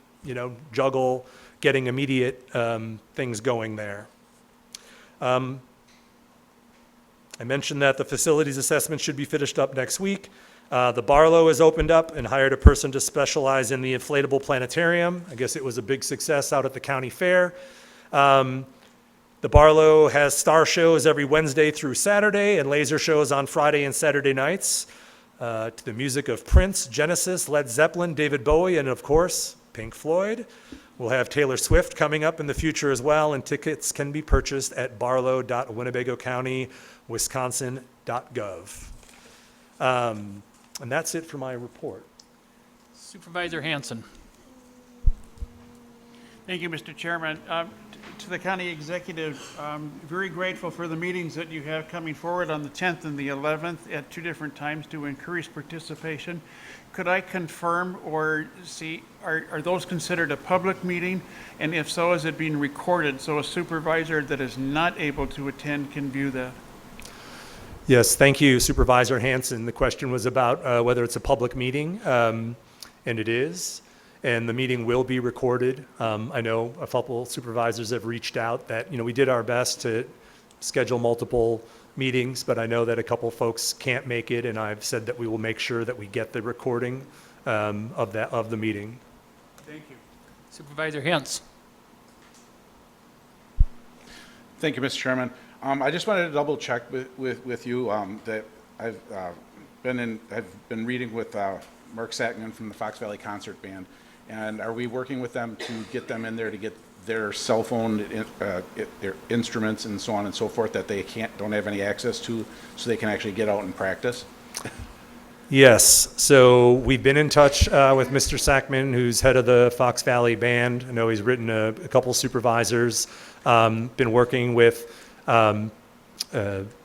juggle getting immediate things going there. I mentioned that the facilities assessment should be finished up next week. The Barlow has opened up and hired a person to specialize in the inflatable planetarium. I guess it was a big success out at the county fair. The Barlow has star shows every Wednesday through Saturday and laser shows on Friday and Saturday nights to the music of Prince, Genesis, Led Zeppelin, David Bowie, and of course, Pink Floyd. We'll have Taylor Swift coming up in the future as well, and tickets can be purchased at barlow.winnebagocountywisconsin.gov. And that's it for my report. Supervisor Hanson. Thank you, Mr. Chairman. To the county executive, I'm very grateful for the meetings that you have coming forward on the 10th and the 11th at 2 different times to increase participation. Could I confirm or see, are those considered a public meeting? And if so, is it being recorded so a supervisor that is not able to attend can view that? Yes, thank you, Supervisor Hanson. The question was about whether it's a public meeting, and it is. And the meeting will be recorded. I know a couple supervisors have reached out that, we did our best to schedule multiple meetings, but I know that a couple folks can't make it, and I've said that we will make sure that we get the recording of the meeting. Thank you. Supervisor Hintz. Thank you, Mr. Chairman. I just wanted to double check with you that I've been reading with Mark Sackman from the Fox Valley Concert Band, and are we working with them to get them in there to get their cell phone, their instruments and so on and so forth that they don't have any access to, so they can actually get out and practice? Yes, so we've been in touch with Mr. Sackman, who's head of the Fox Valley Band. I know he's written a couple supervisors, been working with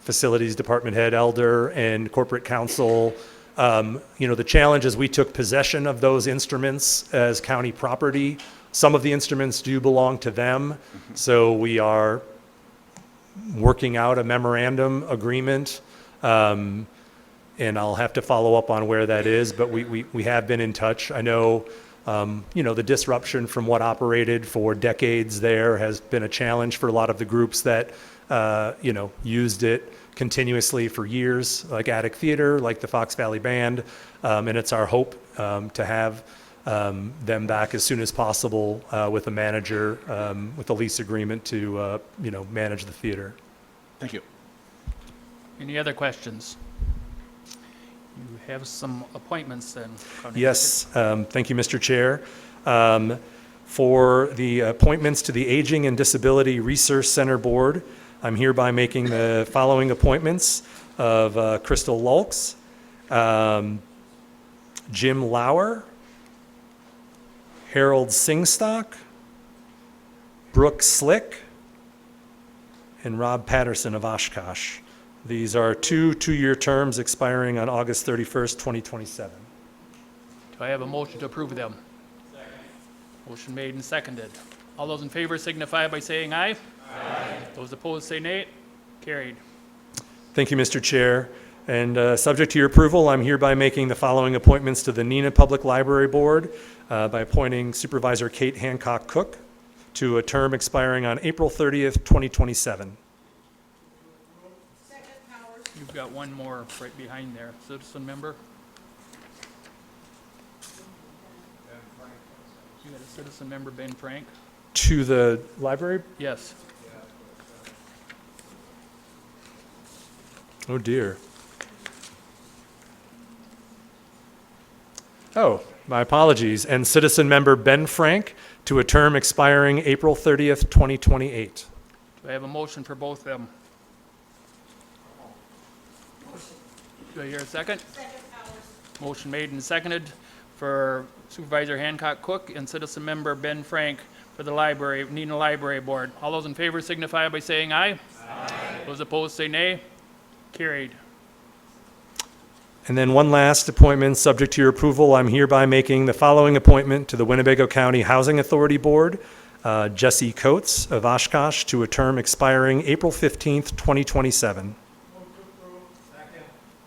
Facilities Department Head Elder and Corporate Counsel. The challenge is we took possession of those instruments as county property. Some of the instruments do belong to them, so we are working out a memorandum agreement, and I'll have to follow up on where that is, but we have been in touch. I know, the disruption from what operated for decades there has been a challenge for a lot of the groups that, used it continuously for years, like Attic Theater, like the Fox Valley Band, and it's our hope to have them back as soon as possible with a manager, with a lease agreement to, manage the theater. Thank you. Any other questions? You have some appointments then. Yes, thank you, Mr. Chair. For the appointments to the Aging and Disability Resource Center Board, I'm hereby making the following appointments of Crystal Lulks, Jim Lauer, Harold Singstock, Brooke Slick, and Rob Patterson of Oshkosh. These are two-year terms expiring on August 31st, 2027. Do I have a motion to approve them? Second. Motion made and seconded. All those in favor signify by saying aye. Aye. Those opposed say nay. Carried. Thank you, Mr. Chair. And subject to your approval, I'm hereby making the following appointments to the Neenah Public Library Board by appointing Supervisor Kate Hancock Cook to a term expiring on April 30th, 2027. You've got one more right behind there. Citizen member? You got a citizen member, Ben Frank? To the library? Yes. Oh, dear. Oh, my apologies. And citizen member Ben Frank to a term expiring April 30th, 2028. Do I have a motion for both of them? Do I hear a second? Motion made and seconded for Supervisor Hancock Cook and citizen member Ben Frank for the library, Neenah Library Board. All those in favor signify by saying aye. Aye. Those opposed say nay. Carried. And then one last appointment, subject to your approval, I'm hereby making the following appointment to the Winnebago County Housing Authority Board, Jesse Coates of Oshkosh, to a term expiring April 15th, 2027.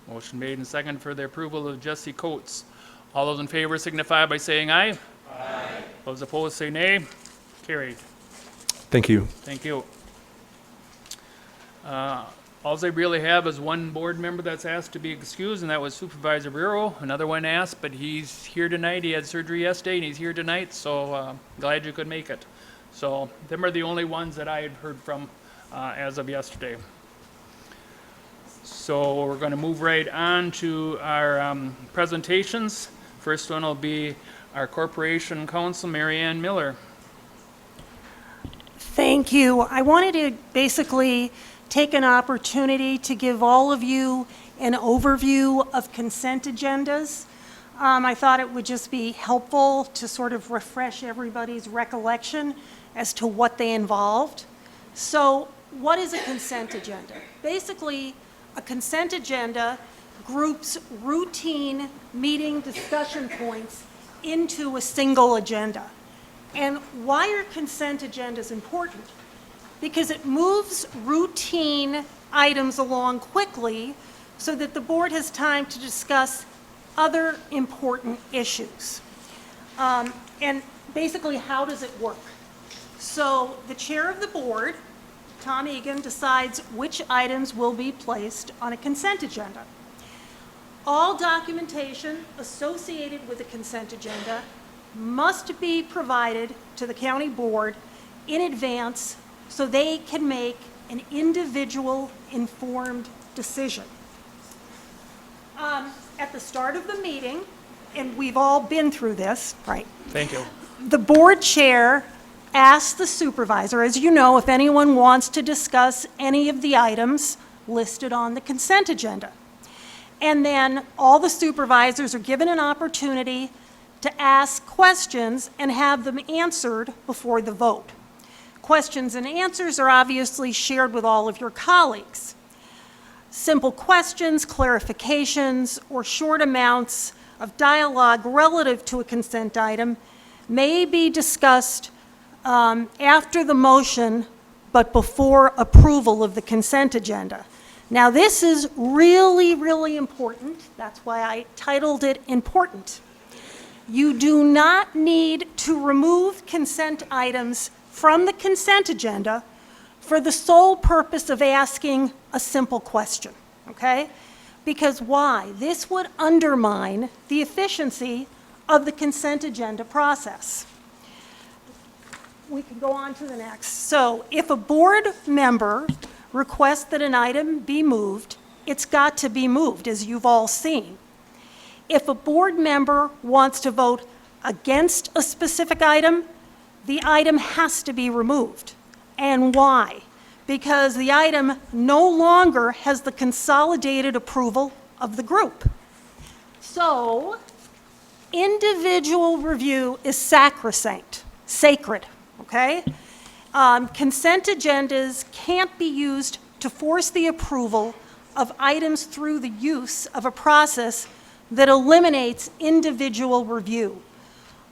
Motion made and seconded for the approval of Jesse Coates. All those in favor signify by saying aye. Aye. Those opposed say nay. Carried. Thank you. Thank you. All they really have is one board member that's asked to be excused, and that was Supervisor Bureau. Another one asked, but he's here tonight. He had surgery yesterday, and he's here tonight, so glad you could make it. So them are the only ones that I had heard from as of yesterday. So we're going to move right on to our presentations. First one will be our Corporation Counsel, Mary Ann Miller. Thank you. I wanted to basically take an opportunity to give all of you an overview of consent agendas. I thought it would just be helpful to sort of refresh everybody's recollection as to what they involved. So what is a consent agenda? Basically, a consent agenda groups routine meeting discussion points into a single agenda. And why are consent agendas important? Because it moves routine items along quickly so that the board has time to discuss other important issues. And basically, how does it work? So the chair of the board, Tom Egan, decides which items will be placed on a consent agenda. All documentation associated with a consent agenda must be provided to the county board in advance so they can make an individual informed decision. At the start of the meeting, and we've all been through this, right? Thank you. The board chair asks the supervisor, as you know, if anyone wants to discuss any of the items listed on the consent agenda. And then all the supervisors are given an opportunity to ask questions and have them answered before the vote. Questions and answers are obviously shared with all of your colleagues. Simple questions, clarifications, or short amounts of dialogue relative to a consent item may be discussed after the motion, but before approval of the consent agenda. Now, this is really, really important. That's why I titled it important. You do not need to remove consent items from the consent agenda for the sole purpose of asking a simple question, okay? Because why? This would undermine the efficiency of the consent agenda process. We can go on to the next. So if a board member requests that an item be moved, it's got to be moved, as you've all seen. If a board member wants to vote against a specific item, the item has to be removed. And why? Because the item no longer has the consolidated approval of the group. So, individual review is sacrosanct, sacred, okay? Consent agendas can't be used to force the approval of items through the use of a process that eliminates individual review.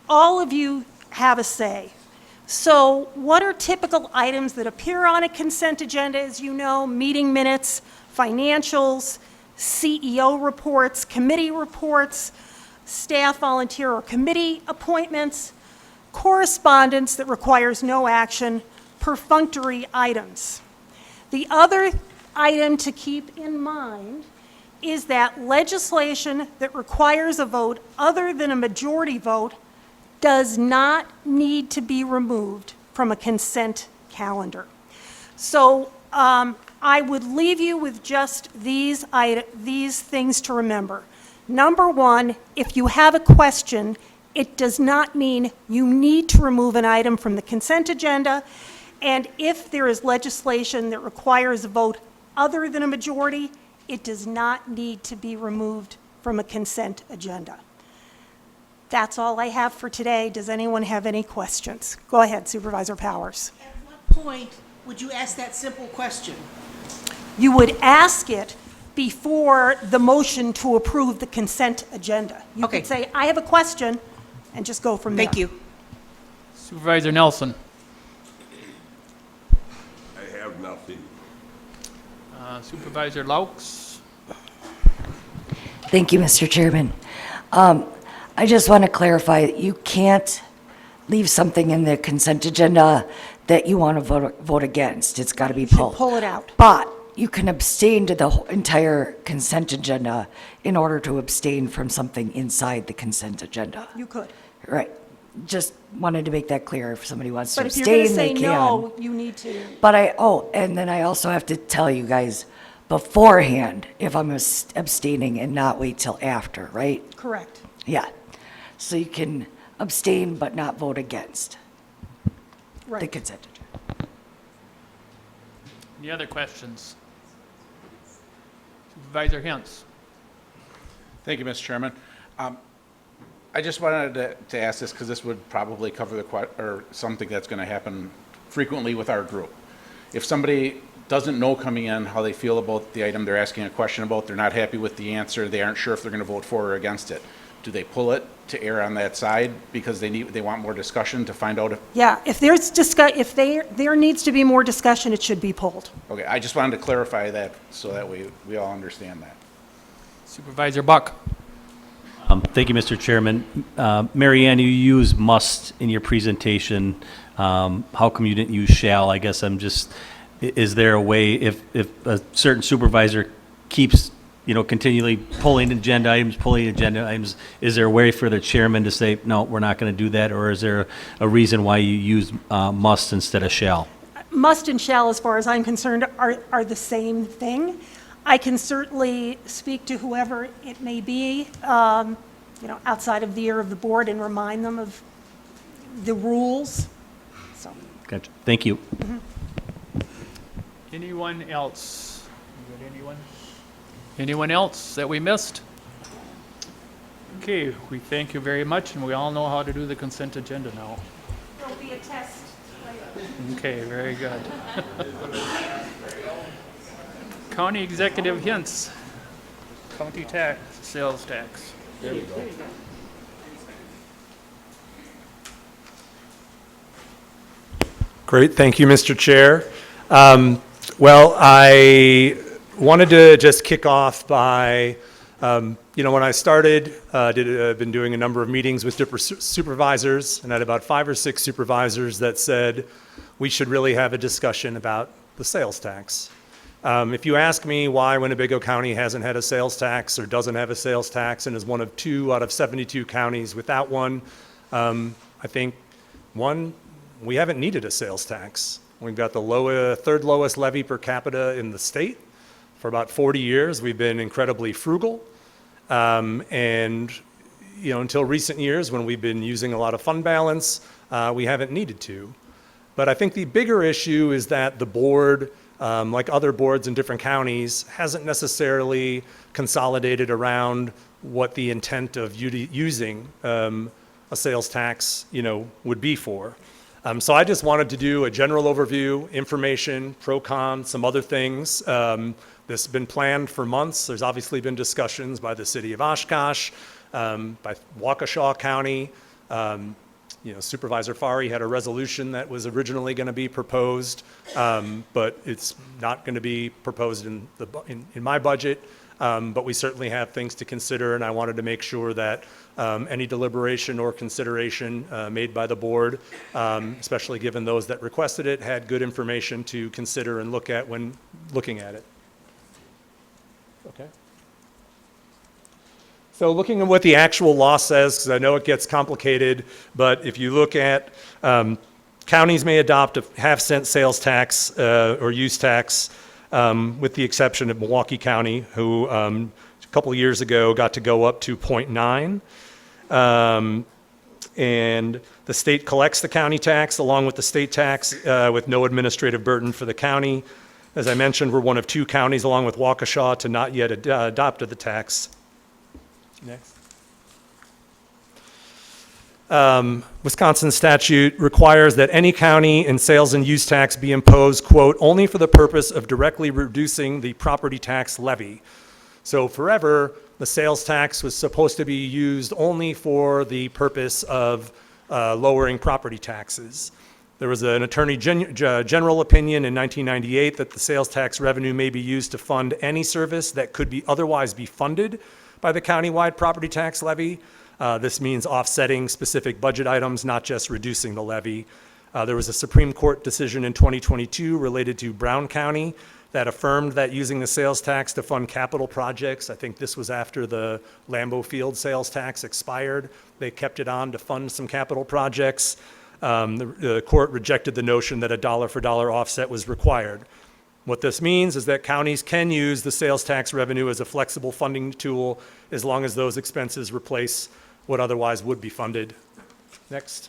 All of you have a say. So what are typical items that appear on a consent agenda? As you know, meeting minutes, financials, CEO reports, committee reports, staff, volunteer, or committee appointments, correspondence that requires no action, perfunctory items. The other item to keep in mind is that legislation that requires a vote other than a majority vote does not need to be removed from a consent calendar. So I would leave you with just these things to remember. Number one, if you have a question, it does not mean you need to remove an item from the consent agenda. And if there is legislation that requires a vote other than a majority, it does not need to be removed from a consent agenda. That's all I have for today. Does anyone have any questions? Go ahead, Supervisor Powers. At what point would you ask that simple question? You would ask it before the motion to approve the consent agenda. You Okay. could say, I have a question, and just go from there. Thank you. Supervisor Nelson. I have nothing. Supervisor Laux. Thank you, Mr. Chairman. I just want to clarify, you can't leave something in the consent agenda that you want to vote against. It's got to be pulled. Pull it out. But you can abstain to the entire consent agenda in order to abstain from something inside the consent agenda. You could. Right. Just wanted to make that clear. If somebody wants to But if you're going to abstain, say they can. no, you need to. But and then I also have to tell you guys beforehand if I'm abstaining and not wait till after, right? Correct. Yeah. So you can abstain but not vote against the Right. consent agenda. Any other questions? Supervisor Hintz. Thank you, Mr. Chairman. I just wanted to ask this because this would probably cover or something that's going to happen frequently with our group. If somebody doesn't know coming in how they feel about the item they're asking a question about, they're not happy with the answer, they aren't sure if they're going to vote for or against it, do they pull it to err on that side because they want more discussion to find out if? Yeah, if there needs to be more discussion, it should be pulled. Okay, I just wanted to clarify that so that we all understand that. Supervisor Buck. Thank you, Mr. Chairman. Mary Ann, you use must in your presentation. How come you didn't use shall? I guess is there a way, if a certain supervisor keeps, continually pulling agenda items, is there a way for the chairman to say, no, we're not going to do that? Or is there a reason why you use must instead of shall? Must and shall, as far as I'm concerned, are the same thing. I can certainly speak to whoever it may be, outside of the ear of the board and remind them of the rules. So. Gotcha. Thank you. Mm-hmm. Anyone else? You got anyone? Anyone else that we missed? Okay, we thank you very much, and we all know how to do the consent agenda now. There'll be a test later. Okay, very good. County Executive Hints, county tax, sales tax. There we go. Great, thank you, Mr. Chair. Well, I wanted to just kick off by, when I started, I've been doing a number of meetings with different supervisors, and I had about 5 or 6 supervisors that said we should really have a discussion about the sales tax. If you ask me why Winnebago County hasn't had a sales tax or doesn't have a sales tax and is one of 2 out of 72 counties without one, I think, one, we haven't needed a sales tax. We've got the third lowest levy per capita in the state. For about 40 years, we've been incredibly frugal. And until recent years when we've been using a lot of fund balance, we haven't needed to. But I think the bigger issue is that the board, like other boards in different counties, hasn't necessarily consolidated around what the intent of using a sales tax, would be for. So I just wanted to do a general overview, information, pro con, some other things. This has been planned for months. There's obviously been discussions by the city of Oshkosh, by Waukesha County, Supervisor Fari had a resolution that was originally going to be proposed, but it's not going to be proposed in my budget. But we certainly have things to consider, and I wanted to make sure that any deliberation or consideration made by the board, especially given those that requested it, had good information to consider and look at when looking at it. Okay. So looking at what the actual law says, because I know it gets complicated, but if you look at counties may adopt a half-cent sales tax or use tax, with the exception of Milwaukee County, who a couple of years ago got to go up to 0.9. And the state collects the county tax along with the state tax with no administrative burden for the county. As I mentioned, we're one of 2 counties, along with Waukesha, to not yet adopted the tax. Next. Wisconsin statute requires that any county and sales and use tax be imposed, quote, only for the purpose of directly reducing the property tax levy. So forever, the sales tax was supposed to be used only for the purpose of lowering property taxes. There was an Attorney General opinion in 1998 that the sales tax revenue may be used to fund any service that could be otherwise be funded by the countywide property tax levy. This means offsetting specific budget items, not just reducing the levy. There was a Supreme Court decision in 2022 related to Brown County that affirmed that using the sales tax to fund capital projects, I think this was after the Lambeau Field sales tax expired, they kept it on to fund some capital projects. The court rejected the notion that a dollar-for-dollar offset was required. What this means is that counties can use the sales tax revenue as a flexible funding tool as long as those expenses replace what otherwise would be funded. Next.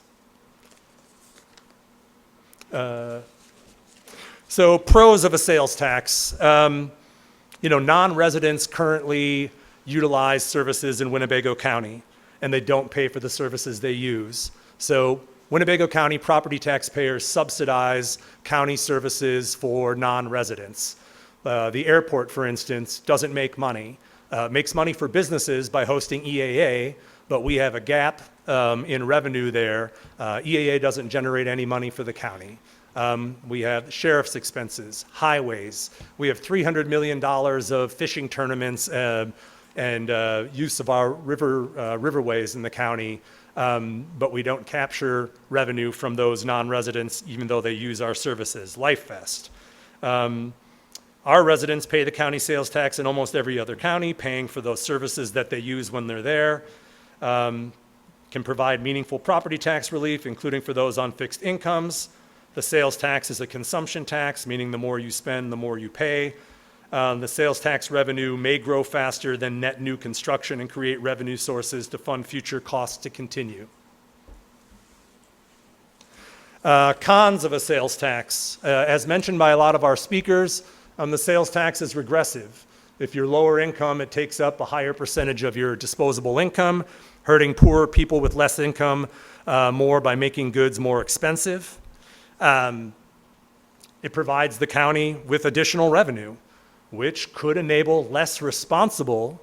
So pros of a sales tax. Non-residents currently utilize services in Winnebago County, and they don't pay for the services they use. So Winnebago County property taxpayers subsidize county services for non-residents. The airport, for instance, doesn't make money. Makes money for businesses by hosting EAA, but we have a gap in revenue there. EAA doesn't generate any money for the county. We have sheriff's expenses, highways. We have $300 million of fishing tournaments and use of our riverways in the county. But we don't capture revenue from those non-residents, even though they use our services. LifeVest. Our residents pay the county sales tax in almost every other county, paying for those services that they use when they're there. Can provide meaningful property tax relief, including for those on fixed incomes. The sales tax is a consumption tax, meaning the more you spend, the more you pay. The sales tax revenue may grow faster than net new construction and create revenue sources to fund future costs to continue. Cons of a sales tax. As mentioned by a lot of our speakers, the sales tax is regressive. If you're lower income, it takes up a higher percentage of your disposable income, hurting poorer people with less income more by making goods more expensive. It provides the county with additional revenue, which could enable less responsible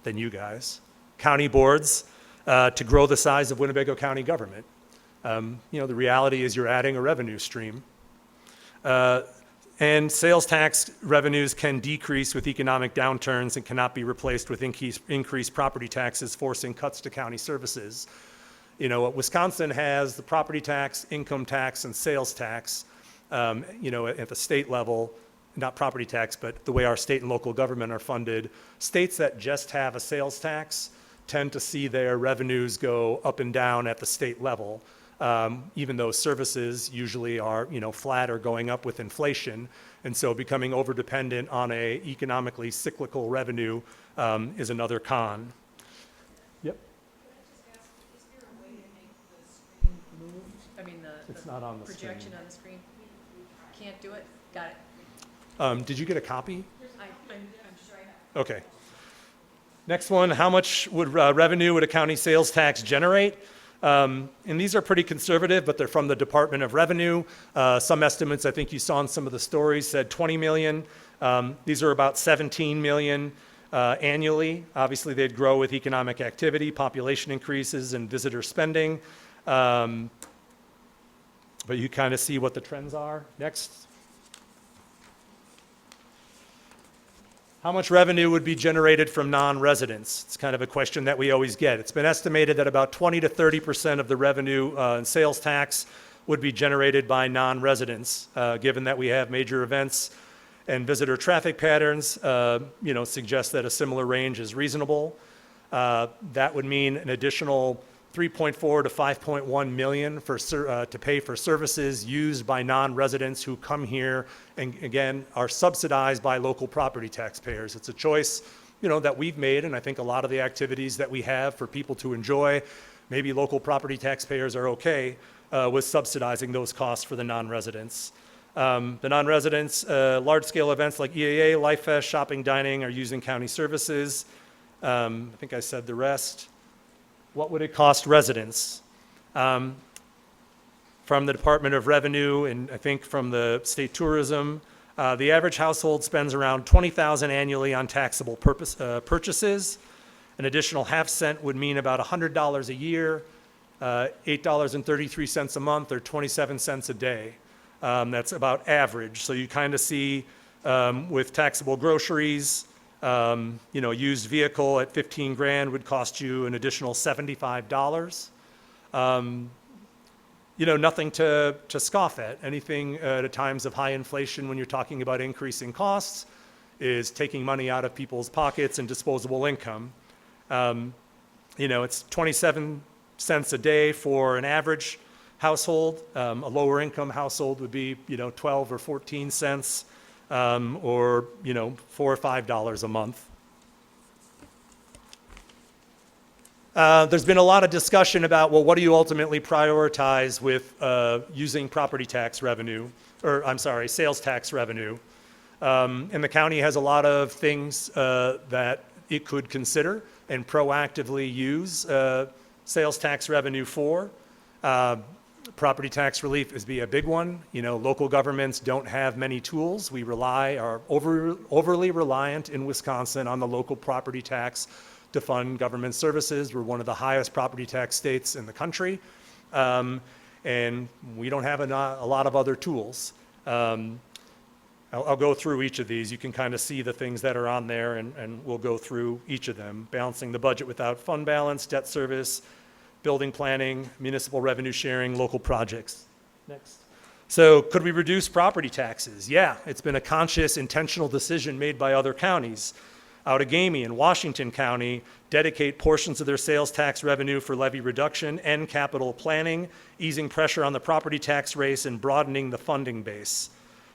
than you guys, county boards, to grow the size of Winnebago County government. The reality is you're adding a revenue stream. And sales tax revenues can decrease with economic downturns and cannot be replaced with increased property taxes, forcing cuts to county services. Wisconsin has the property tax, income tax, and sales tax, at the state level. Not property tax, but the way our state and local government are funded. States that just have a sales tax tend to see their revenues go up and down at the state level, even though services usually are, flat or going up with inflation. And so becoming overdependent on a economically cyclical revenue is another con. Yep. It's not on the projection screen. on the screen. Can't do it? Got it. Did you get a copy? I'm sure I have. Okay. Next one, how much revenue would a county sales tax generate? And these are pretty conservative, but they're from the Department of Revenue. Some estimates, I think you saw in some of the stories, said 20 million. These are about 17 million annually. Obviously, they'd grow with economic activity, population increases, and visitor spending. But you kind of see what the trends are. Next. How much revenue would be generated from non-residents? It's kind of a question that we always get. It's been estimated that about 20 to 30% of the revenue and sales tax would be generated by non-residents, given that we have major events and visitor traffic patterns, suggest that a similar range is reasonable. That would mean an additional 3.4 to 5.1 million to pay for services used by non-residents who come here and again are subsidized by local property taxpayers. It's a choice, that we've made, and I think a lot of the activities that we have for people to enjoy, maybe local property taxpayers are okay with subsidizing those costs for the non-residents. The non-residents, large-scale events like EAA, Life Fest, shopping, dining are using county services. I think I said the rest. What would it cost residents? From the Department of Revenue and I think from the state tourism, the average household spends around $20,000 annually on taxable purchases. An additional half cent would mean about $100 a year, $8.33 a month, or 27 cents a day. That's about average. So you kind of see with taxable groceries, used vehicle at 15 grand would cost you an additional $75. Nothing to scoff at. Anything at times of high inflation when you're talking about increasing costs is taking money out of people's pockets and disposable income. It's 27 cents a day for an average household. A lower income household would be, 12 or 14 cents. Or $4 or $5 a month. There's been a lot of discussion about, well, what do you ultimately prioritize with using property tax revenue, sales tax revenue? And the county has a lot of things that it could consider and proactively use sales tax revenue for. Property tax relief is a big one. Local governments don't have many tools. We are overly reliant in Wisconsin on the local property tax to fund government services. We're one of the highest property tax states in the country. And we don't have a lot of other tools. I'll go through each of these. You can kind of see the things that are on there, and we'll go through each of them. Balancing the budget without fund balance, debt service, building planning, municipal revenue sharing, local projects. Next. So could we reduce property taxes? Yeah, it's been a conscious, intentional decision made by other counties. Outagamie and Washington County dedicate portions of their sales tax revenue for levy reduction and capital planning, easing pressure on the property tax race and broadening the funding base.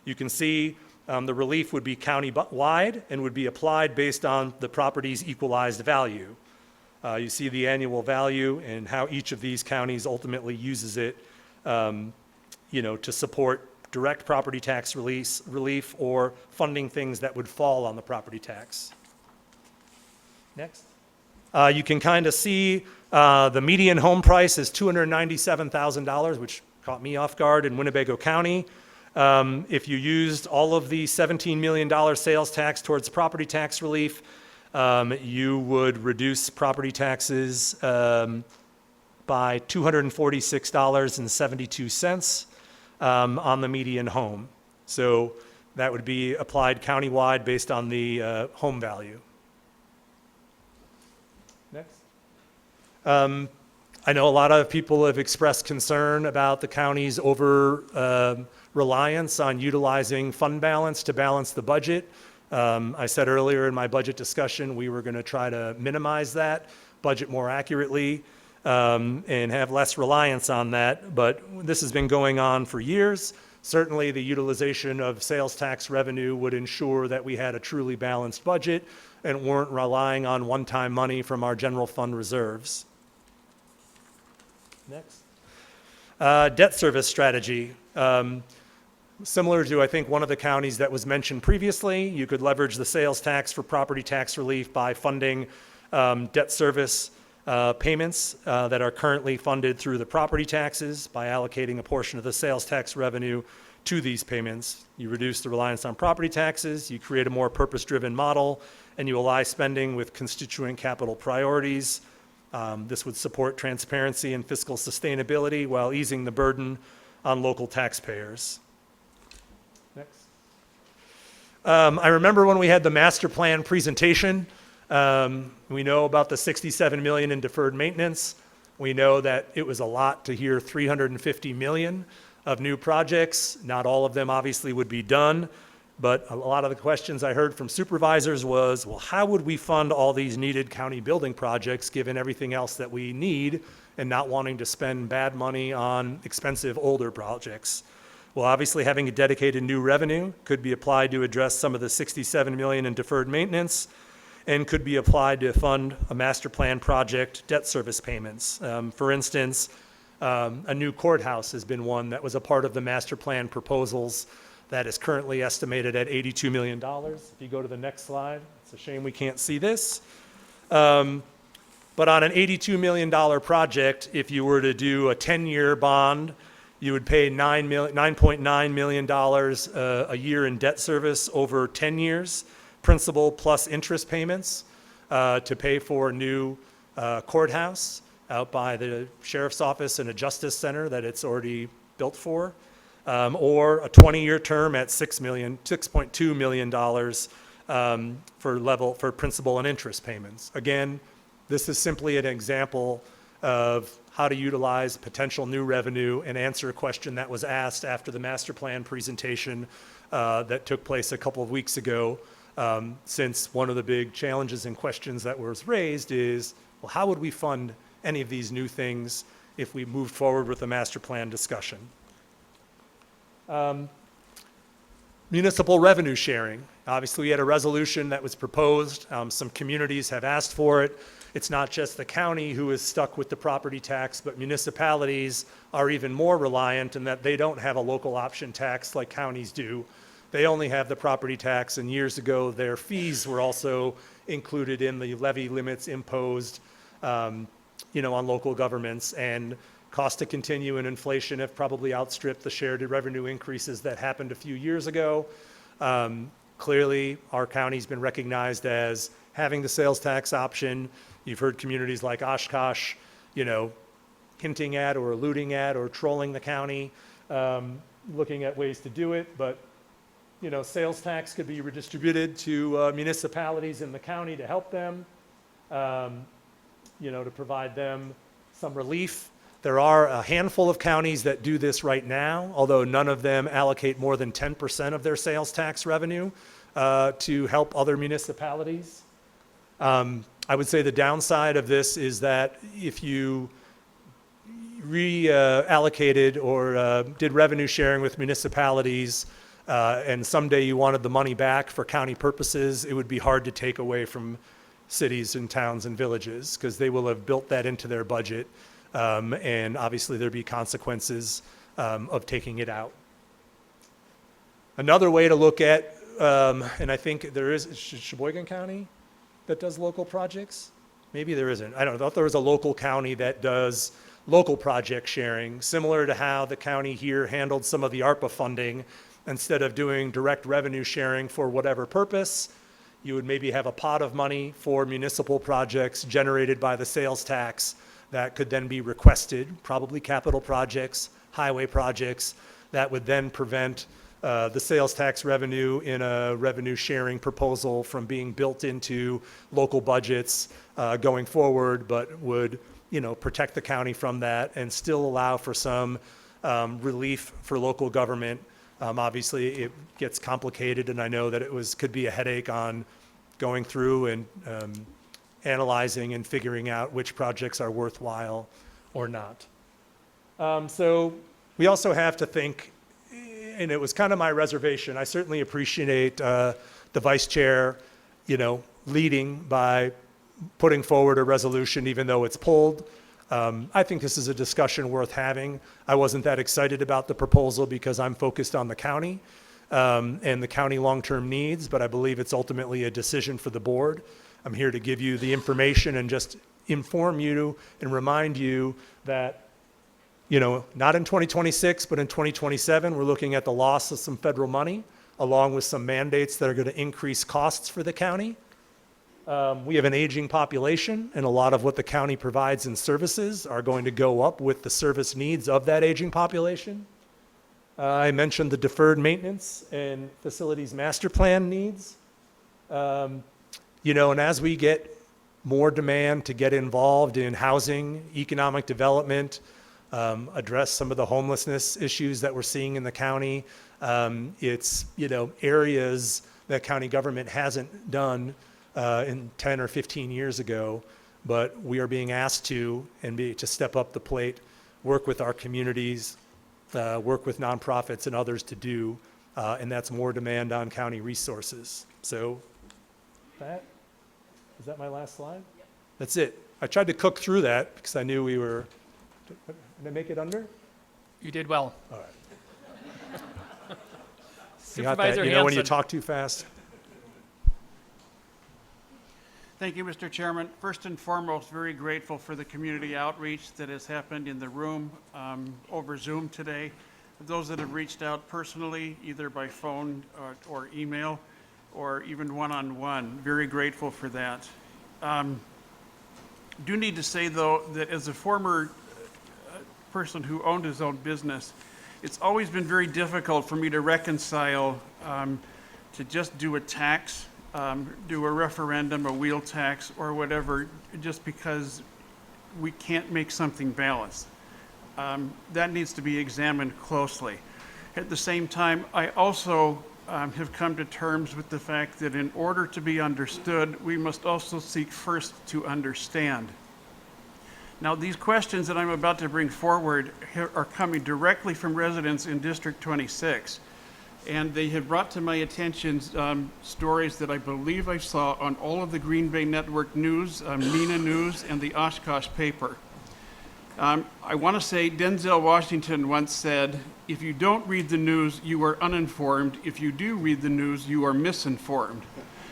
You can see the relief would be county-wide and would be applied based on the property's equalized value. You see the annual value and how each of these counties ultimately uses it, to support direct property tax relief or funding things that would fall on the property tax. Next. You can kind of see the median home price is $297,000, which caught me off guard in Winnebago County. If you used all of the $17 million sales tax towards property tax relief, you would reduce property taxes by $246.72 on the median home. So that would be applied countywide based on the home value. Next. I know a lot of people have expressed concern about the county's reliance on utilizing fund balance to balance the budget. I said earlier in my budget discussion, we were going to try to minimize that, budget more accurately, and have less reliance on that. But this has been going on for years. Certainly, the utilization of sales tax revenue would ensure that we had a truly balanced budget and weren't relying on one-time money from our general fund reserves. Next. Debt service strategy. Similar to, I think, one of the counties that was mentioned previously, you could leverage the sales tax for property tax relief by funding debt service payments that are currently funded through the property taxes by allocating a portion of the sales tax revenue to these payments. You reduce the reliance on property taxes, you create a more purpose-driven model, and you align spending with constituent capital priorities. This would support transparency and fiscal sustainability while easing the burden on local taxpayers. Next. I remember when we had the master plan presentation. We know about the $67 million in deferred maintenance. We know that it was a lot to hear $350 million of new projects. Not all of them obviously would be done, but a lot of the questions I heard from supervisors was, well, how would we fund all these needed county building projects given everything else that we need and not wanting to spend bad money on expensive older projects? Well, obviously having a dedicated new revenue could be applied to address some of the $67 million in deferred maintenance and could be applied to fund a master plan project debt service payments. For instance, a new courthouse has been one that was a part of the master plan proposals that is currently estimated at $82 million. If you go to the next slide, it's a shame we can't see this. But on an $82 million project, if you were to do a 10-year bond, you would pay $9.9 million a year in debt service over 10 years, principal plus interest payments to pay for a new courthouse out by the sheriff's office and a justice center that it's already built for, or a 20-year term at $6.2 million for principal and interest payments. Again, this is simply an example of how to utilize potential new revenue and answer a question that was asked after the master plan presentation that took place a couple of weeks ago. Since one of the big challenges and questions that was raised is, well, how would we fund any of these new things if we moved forward with the master plan discussion? Municipal revenue sharing. Obviously, we had a resolution that was proposed. Some communities have asked for it. It's not just the county who is stuck with the property tax, but municipalities are even more reliant in that they don't have a local option tax like counties do. They only have the property tax, and years ago, their fees were also included in the levy limits imposed, on local governments. And cost to continue and inflation have probably outstripped the shared revenue increases that happened a few years ago. Clearly, our county's been recognized as having the sales tax option. You've heard communities like Oshkosh, hinting at or alluding at or trolling the county, looking at ways to do it. But, sales tax could be redistributed to municipalities in the county to help them, to provide them some relief. There are a handful of counties that do this right now, although none of them allocate more than 10% of their sales tax revenue to help other municipalities. I would say the downside of this is that if you reallocated or did revenue sharing with municipalities and someday you wanted the money back for county purposes, it would be hard to take away from cities and towns and villages because they will have built that into their budget. And obviously there'd be consequences of taking it out. Another way to look at, and I think there is Sheboygan County that does local projects. Maybe there isn't. I don't know. I thought there was a local county that does local project sharing, similar to how the county here handled some of the ARPA funding. Instead of doing direct revenue sharing for whatever purpose, you would maybe have a pot of money for municipal projects generated by the sales tax that could then be requested, probably capital projects, highway projects, that would then prevent the sales tax revenue in a revenue sharing proposal from being built into local budgets going forward, but would, protect the county from that and still allow for some relief for local government. Obviously, it gets complicated, and I know that could be a headache on going through and analyzing and figuring out which projects are worthwhile or not. So we also have to think, and it was kind of my reservation, I certainly appreciate the vice chair, leading by putting forward a resolution even though it's pulled. I think this is a discussion worth having. I wasn't that excited about the proposal because I'm focused on the county and the county long-term needs, but I believe it's ultimately a decision for the board. I'm here to give you the information and just inform you and remind you that, not in 2026, but in 2027, we're looking at the loss of some federal money, along with some mandates that are going to increase costs for the county. We have an aging population, and a lot of what the county provides in services are going to go up with the service needs of that aging population. I mentioned the deferred maintenance and facilities master plan needs. You know, and as we get more demand to get involved in housing, economic development, address some of the homelessness issues that we're seeing in the county, it's, you know, areas that county government hasn't done in 10 or 15 years ago, but we are being asked to step up the plate, work with our communities, work with nonprofits and others to do, and that's more demand on county resources. So is that my last slide? Yep. That's it. I tried to cook through that because I knew we were, did I make it under? You did well. All right. You got that? Supervisor You know when you Hanson. talk too fast? Thank you, Mr. Chairman. First and foremost, very grateful for the community outreach that has happened in the room over Zoom today. Those that have reached out personally, either by phone or email, or even one-on-one, very grateful for that. Do need to say, though, that as a former person who owned his own business, it's always been very difficult for me to reconcile to just do a tax, do a referendum, a wheel tax, or whatever, just because we can't make something balanced. That needs to be examined closely. At the same time, I also have come to terms with the fact that in order to be understood, we must also seek first to understand. Now, these questions that I'm about to bring forward are coming directly from residents in District 26, and they have brought to my attention stories that I believe I saw on all of the Green Bay Network News, MENA News, and the Oshkosh paper. I want to say Denzel Washington once said, "If you don't read the news, you are uninformed. If you do read the news, you are misinformed."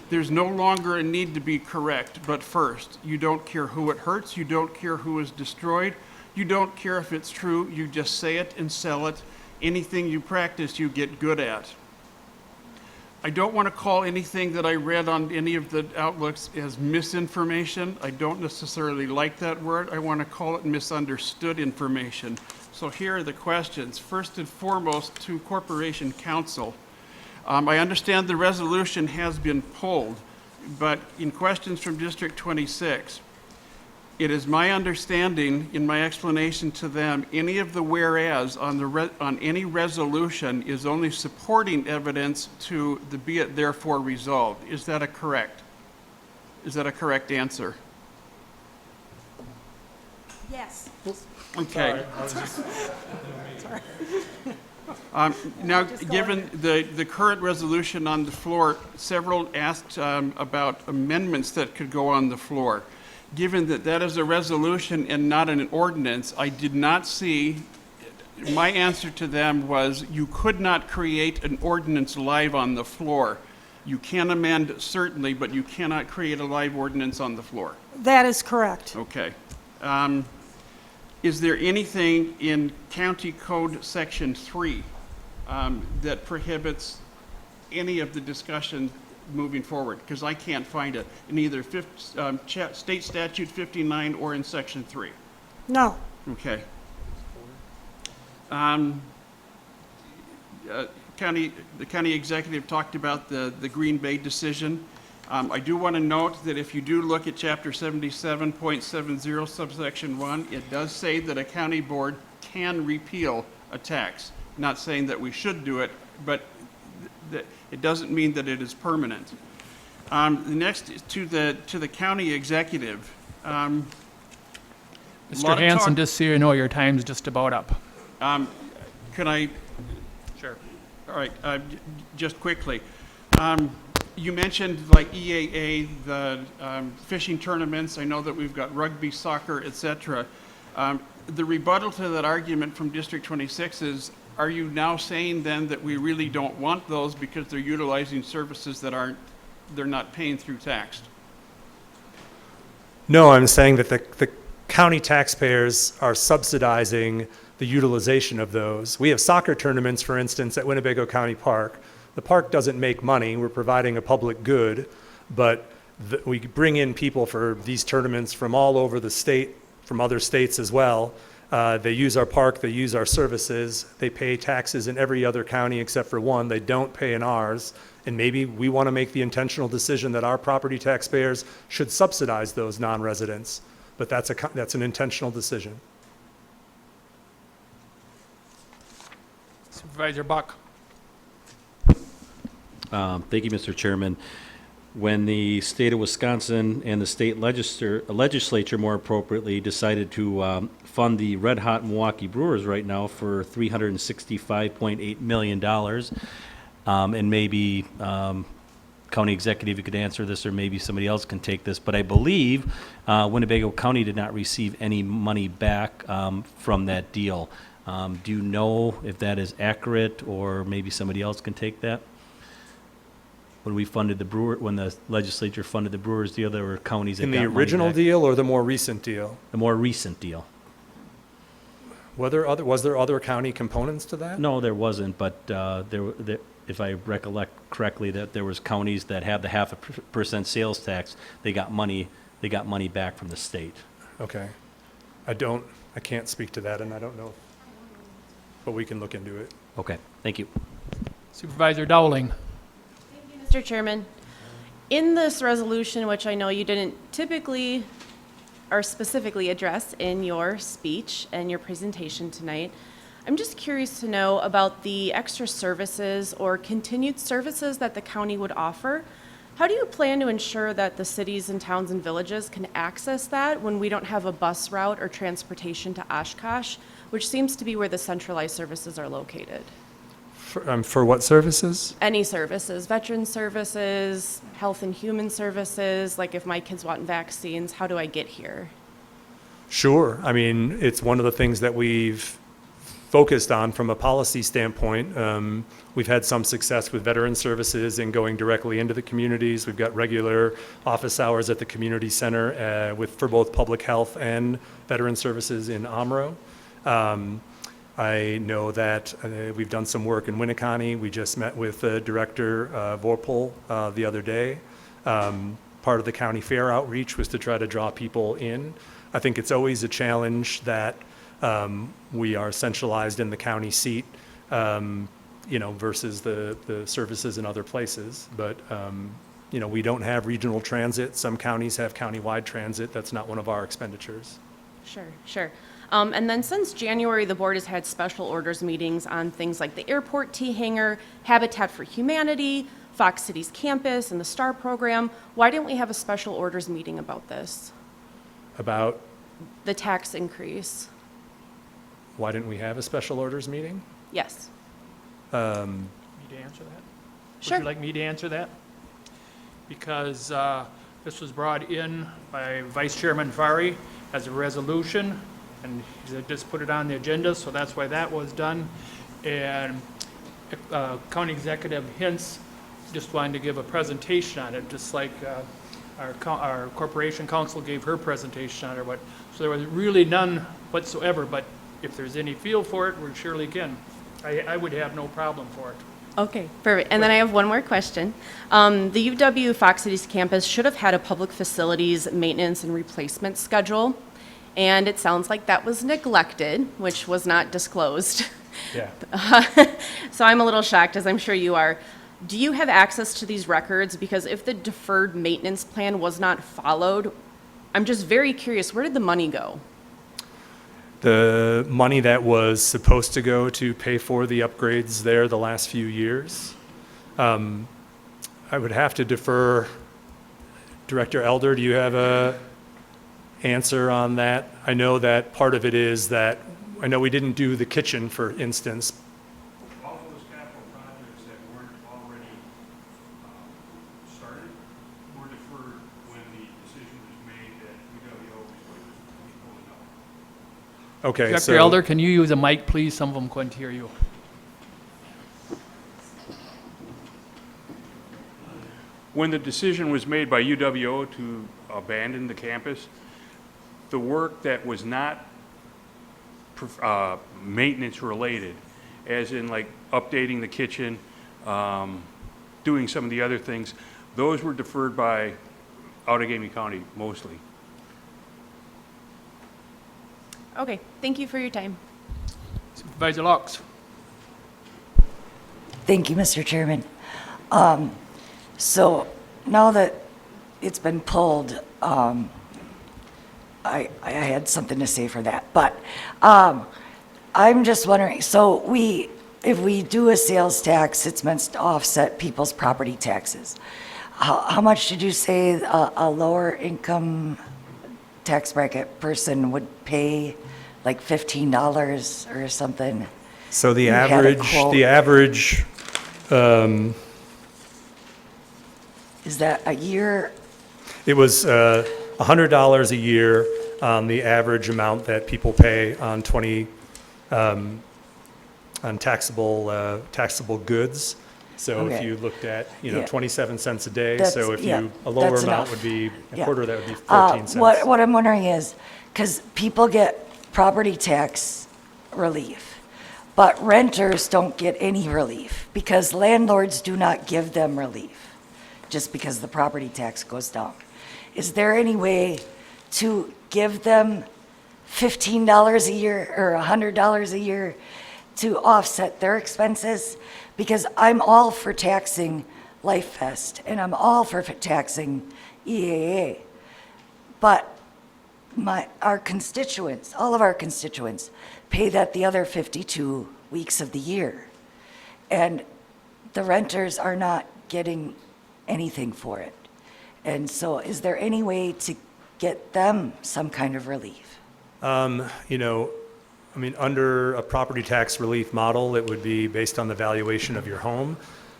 There's no longer a need to be correct, but first. You don't care who it hurts. You don't care who is destroyed. You don't care if it's true. You just say it and sell it. Anything you practice, you get good at. I don't want to call anything that I read on any of the outlooks as misinformation. I don't necessarily like that word. I want to call it misunderstood information. So here are the questions. First and foremost, to Corporation Counsel. I understand the resolution has been pulled, but in questions from District 26, it is my understanding in my explanation to them, any of the whereas on any resolution is only supporting evidence to the be it therefore resolved. Is that correct answer? Yes. Okay. Sorry. Now, given the current resolution on the floor, several asked about amendments that could go on the floor. Given that that is a resolution and not an ordinance, I did not see, my answer to them was you could not create an ordinance live on the floor. You can amend certainly, but you cannot create a live ordinance on the floor. That is correct. Okay. Is there anything in County Code Section 3 that prohibits any of the discussion moving forward? Because I can't find it in either State Statute 59 or in Section 3. No. Okay. The county executive talked about the Green Bay decision. I do want to note that if you do look at Chapter 77.70 subsection 1, it does say that a county board can repeal a tax. Not saying that we should do it, but it doesn't mean that it is permanent. The next is to the county executive. Mr. Hanson, just so you know, your time's just about up. Can I? Sure. All right, just quickly. You mentioned like EAA, the fishing tournaments. I know that we've got rugby, soccer, etc. The rebuttal to that argument from District 26 is, are you now saying then that we really don't want those because they're utilizing services that they're not paying through tax? No, I'm saying that the county taxpayers are subsidizing the utilization of those. We have soccer tournaments, for instance, at Winnebago County Park. The park doesn't make money. We're providing a public good, but we bring in people for these tournaments from all over the state, from other states as well. They use our park, they use our services, they pay taxes in every other county except for one. They don't pay in ours. And maybe we want to make the intentional decision that our property taxpayers should subsidize those non-residents. But that's an intentional decision. Supervisor Buck. Thank you, Mr. Chairman. When the state of Wisconsin and the state legislature, more appropriately, decided to fund the Red Hot Milwaukee Brewers right now for $365.8 million, and maybe county executive, you could answer this, or maybe somebody else can take this, but I believe Winnebago County did not receive any money back from that deal. Do you know if that is accurate, or maybe somebody else can take that? When we funded when the legislature funded the Brewers deal, there were counties that In got the money original back. deal or the more recent deal? The more recent deal. Was there other county components to that? No, there wasn't, but if I recollect correctly, that there was counties that have the 0.5% sales tax, they got money back from the state. Okay. I can't speak to that, and I don't know, but we can look into it. Okay, thank you. Supervisor Dowling. Mr. Chairman, in this resolution, which I know you didn't typically or specifically address in your speech and your presentation tonight, I'm just curious to know about the extra services or continued services that the county would offer. How do you plan to ensure that the cities and towns and villages can access that when we don't have a bus route or transportation to Oshkosh, which seems to be where the centralized services are located? For what services? Any services, veteran services, health and human services, like if my kids want vaccines, how do I get here? Sure. I mean, it's one of the things that we've focused on from a policy standpoint. We've had some success with veteran services and going directly into the communities. We've got regular office hours at the community center for both public health and veteran services in Omro. I know that we've done some work in Winnebago. We just met with Director Vorpal the other day. Part of the county fair outreach was to try to draw people in. I think it's always a challenge that we are centralized in the county seat, versus the services in other places. But, we don't have regional transit. Some counties have countywide transit. That's not one of our expenditures. Sure. And then since January, the board has had special orders meetings on things like the airport T-hanger, Habitat for Humanity, Fox Cities campus, and the STAR program. Why didn't we have a special orders meeting about this? About the tax increase? Why didn't we have a special orders meeting? Yes. Me to answer that? Sure. Would you like me to answer that? Because this was brought in by Vice Chairman Fari as a resolution, and he just put it on the agenda, so that's why that was done. And County Executive Hintz just wanted to give a presentation on it, just like our Corporation Council gave her presentation on it. So there was really none whatsoever, but if there's any feel for it, we surely can. I would have no problem for it. Okay, perfect. And then I have one more question. The UW Fox Cities campus should have had a public facilities maintenance and replacement schedule, and it sounds like that was neglected, which was not disclosed. Yeah. So I'm a little shocked, as I'm sure you are. Do you have access to these records? Because if the deferred maintenance plan was not followed, I'm just very curious, where did the money go? The money that was supposed to go to pay for the upgrades there the last few years, I would have to defer. Director Elder, do you have a answer on that? I know that part of it is that, I know we didn't do the kitchen, for instance. All of those capital projects that weren't already started were deferred when the decision was made that UWO was going to be pulling out. Okay, Director Elder, can you use a mic, please? Some of them couldn't hear you. When the decision was made by UWO to abandon the campus, the work that was not maintenance related, as in like updating the kitchen, doing some of the other things, those were deferred by Outagamie County mostly. Okay, thank you for your time. Supervisor Laux. Thank you, Mr. Chairman. So now that it's been pulled, I had something to say for that, but I'm just wondering, so if we do a sales tax, it's meant to offset people's property taxes. How much did you say a lower income tax bracket person would pay, like $15 or something? So the You had a quote. average, Is that a year? it was $100 a year on the average amount that people pay on on taxable goods. So if Okay. you looked at, Yeah. 27 cents a day, That's- so if yeah, a lower that's amount enough. would be, a Yeah. quarter of that would be 14 cents. What I'm wondering is, because people get property tax relief, but renters don't get any relief because landlords do not give them relief just because the property tax goes down. Is there any way to give them $15 a year or $100 a year to offset their expenses? Because I'm all for taxing Life Vest and I'm all for taxing EAA. But our constituents, all of our constituents, pay that the other 52 weeks of the year. And the renters are not getting anything for it. And so is there any way to get them some kind of relief? Under a property tax relief model, it would be based on the valuation of your home.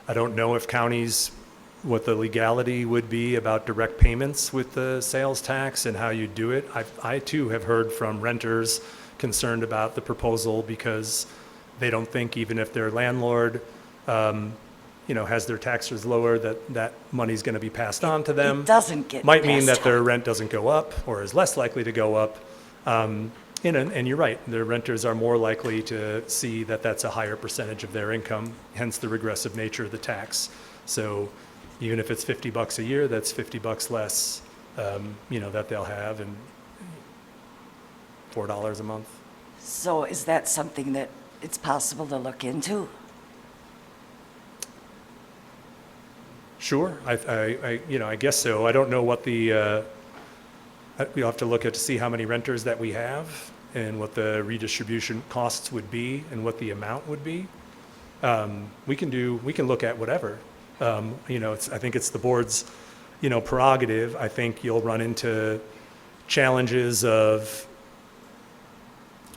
I don't know if counties, what the legality would be about direct payments with the sales tax and how you do it. I too have heard from renters concerned about the proposal because they don't think even if their landlord, has their taxes lower, that money's going to be passed on to them. It doesn't get Might mean passed that their on. rent doesn't go up or is less likely to go up. And you're right, the renters are more likely to see that that's a higher percentage of their income, hence the regressive nature of the tax. So even if it's $50 a year, that's $50 less, that they'll have, and $4 a month. So is that something that it's possible to look into? Sure, I guess so. I don't know what we'll have to look at to see how many renters that we have and what the redistribution costs would be and what the amount would be. We can look at whatever. I think it's the board's, prerogative. I think you'll run into challenges of,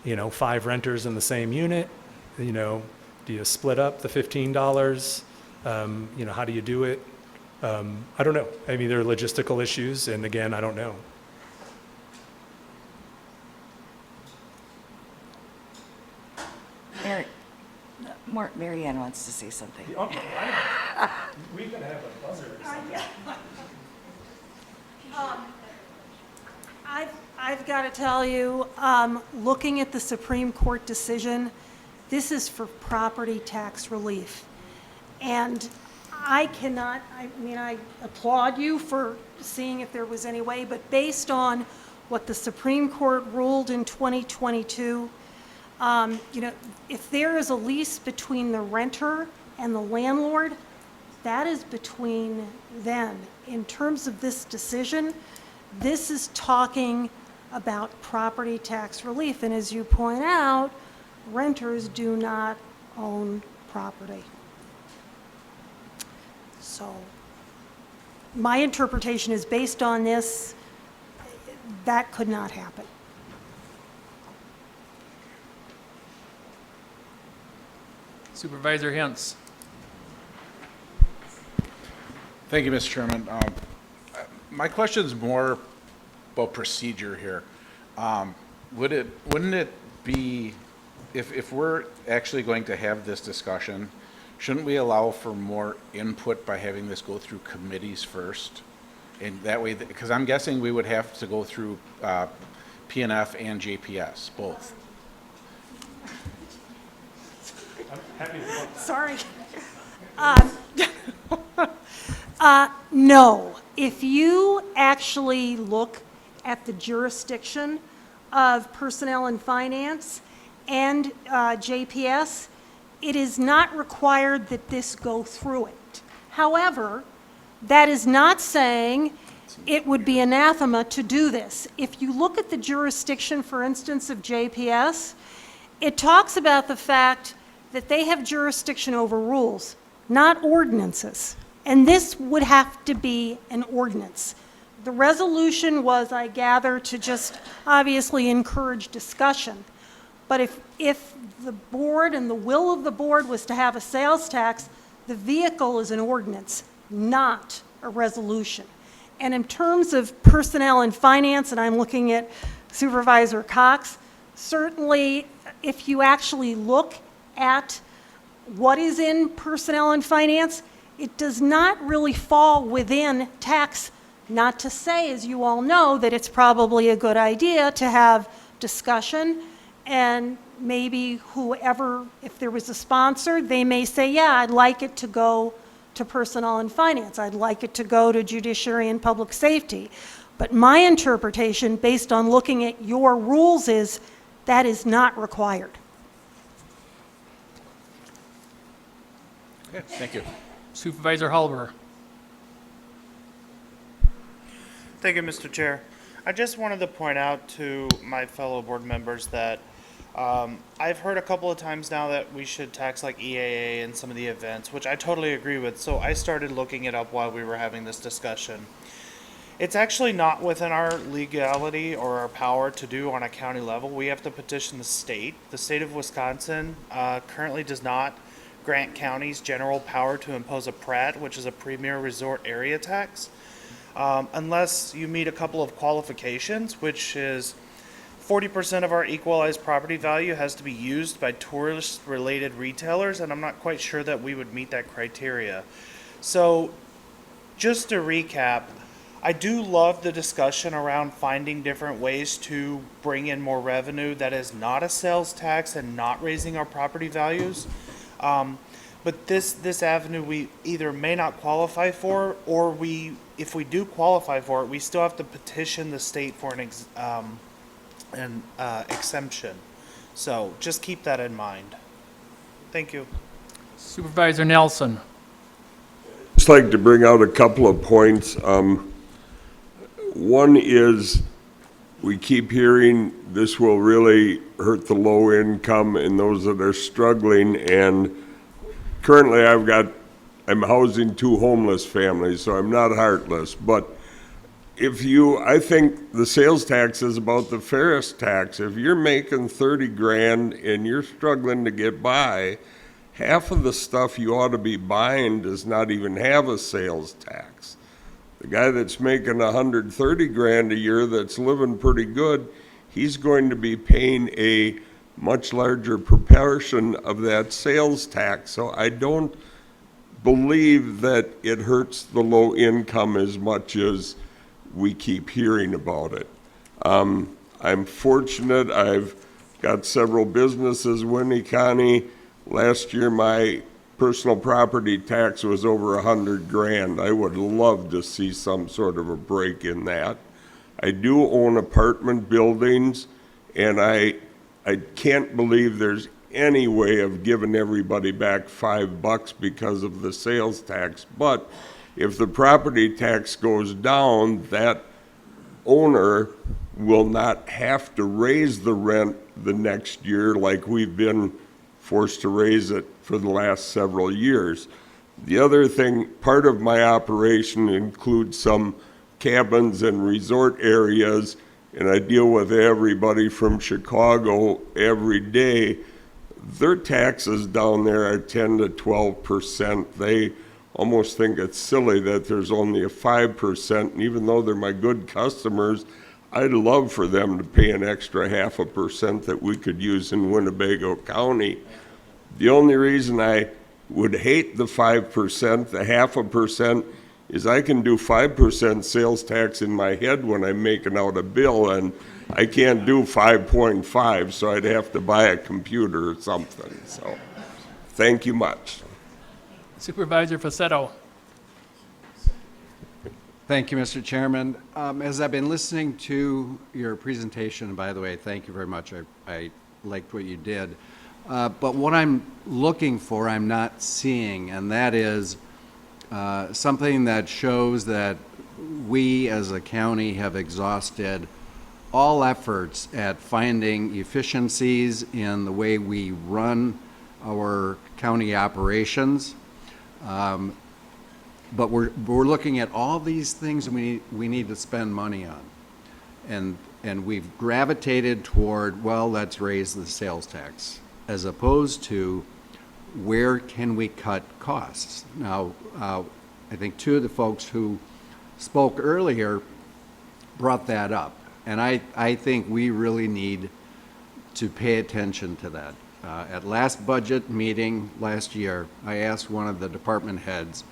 5 renters in the same unit. Do you split up the $15? How do you do it? I don't know. There are logistical issues, and again, I don't know. Mary Ann wants to say something. We can have a buzzer or something. I've got to tell you, looking at the Supreme Court decision, this is for property tax relief. And I applaud you for seeing if there was any way, but based on what the Supreme Court ruled in 2022, if there is a lease between the renter and the landlord, that is between them. In terms of this decision, this is talking about property tax relief. And as you point out, renters do not own property. So my interpretation is based on this, that could not happen. Supervisor Hintz. Thank you, Mr. Chairman. My question is more about procedure here. Wouldn't it be, if we're actually going to have this discussion, shouldn't we allow for more input by having this go through committees first? And that way, because I'm guessing we would have to go through PNF and JPS, both. Sorry. No, If you actually look at the jurisdiction of Personnel and Finance and JPS, it is not required that this go through it. However, that is not saying it would be anathema to do this. If you look at the jurisdiction, for instance, of JPS, it talks about the fact that they have jurisdiction over rules, not ordinances. And this would have to be an ordinance. The resolution was, I gather, to just obviously encourage discussion. But if the board and the will of the board was to have a sales tax, the vehicle is an ordinance, not a resolution. And in terms of Personnel and Finance, and I'm looking at Supervisor Cox, certainly if you actually look at what is in Personnel and Finance, it does not really fall within tax. Not to say, as you all know, that it's probably a good idea to have discussion, and maybe whoever, if there was a sponsor, they may say, yeah, I'd like it to go to Personnel and Finance. I'd like it to go to Judiciary and Public Safety. But my interpretation, based on looking at your rules, is that is not required. Okay, thank you. Supervisor Halber. Thank you, Mr. Chair. I just wanted to point out to my fellow board members that I've heard a couple of times now that we should tax like EAA and some of the events, which I totally agree with. So I started looking it up while we were having this discussion. It's actually not within our legality or our power to do on a county level. We have to petition the state. The state of Wisconsin currently does not grant counties general power to impose a PRAT, which is a premier resort area tax, unless you meet a couple of qualifications, which is 40% of our equalized property value has to be used by tourist-related retailers, and I'm not quite sure that we would meet that criteria. So, just to recap, I do love the discussion around finding different ways to bring in more revenue that is not a sales tax and not raising our property values. But this avenue we either may not qualify for, or if we do qualify for it, we still have to petition the state for an exemption. So just keep that in mind. Thank you. Supervisor Nelson. Just like to bring out a couple of points. One is we keep hearing this will really hurt the low income and those that are struggling, and currently I'm housing 2 homeless families, so I'm not heartless, but I think the sales tax is about the fairest tax. If you're making 30 grand and you're struggling to get by, half of the stuff you ought to be buying does not even have a sales tax. The guy that's making 130 grand a year that's living pretty good, he's going to be paying a much larger proportion of that sales tax. So I don't believe that it hurts the low income as much as we keep hearing about it. I'm fortunate, I've got several businesses in Winnie County. Last year my personal property tax was over 100 grand. I would love to see some sort of a break in that. I do own apartment buildings, and I can't believe there's any way of giving everybody back $5 because of the sales tax. But if the property tax goes down, that owner will not have to raise the rent the next year like we've been forced to raise it for the last several years. The other thing, part of my operation includes some cabins and resort areas, and I deal with everybody from Chicago every day. Their taxes down there are 10 to 12%. They almost think it's silly that there's only a 5%, and even though they're my good customers, I'd love for them to pay an extra 0.5% that we could use in Winnebago County. The only reason I would hate the 5%, the 0.5%, is I can do 5% sales tax in my head when I'm making out a bill, and I can't do 5.5, so I'd have to buy a computer or something. So, thank you much. Supervisor Facetto. Thank you, Mr. Chairman. As I've been listening to your presentation, by the way, thank you very much. I liked what you did. But what I'm looking for, I'm not seeing, and that is something that shows that we as a county have exhausted all efforts at finding efficiencies in the way we run our county operations. But we're looking at all these things we need to spend money on. And we've gravitated toward, well, let's raise the sales tax, as opposed to where can we cut costs. Now, I think two of the folks who spoke earlier brought that up. And I think we really need to pay attention to that. At last budget meeting last year, I asked one of the department heads,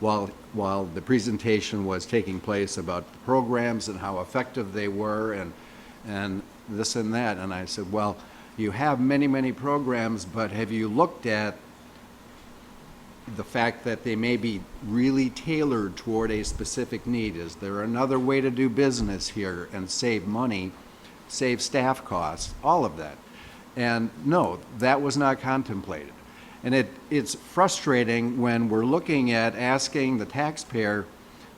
while the presentation was taking place, about the programs and how effective they were and this and that. And I said, well, you have many, many programs, but have you looked at the fact that they may be really tailored toward a specific need? Is there another way to do business here and save money, save staff costs, all of that? And no, that was not contemplated. And it's frustrating when we're looking at asking the taxpayer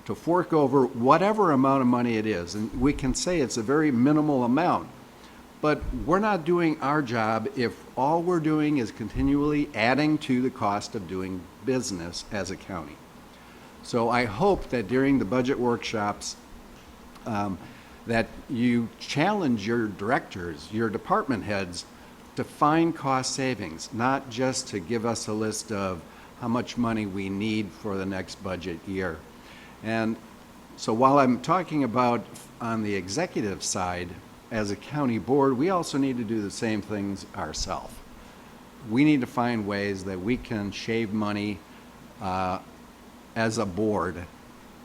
to fork over whatever amount of money it is. And we can say it's a very minimal amount, but we're not doing our job if all we're doing is continually adding to the cost of doing business as a county. So I hope that during the budget workshops that you challenge your directors, your department heads, to find cost savings, not just to give us a list of how much money we need for the next budget year. And so while I'm talking about on the executive side, as a county board, we also need to do the same things ourselves. We need to find ways that we can shave money as a board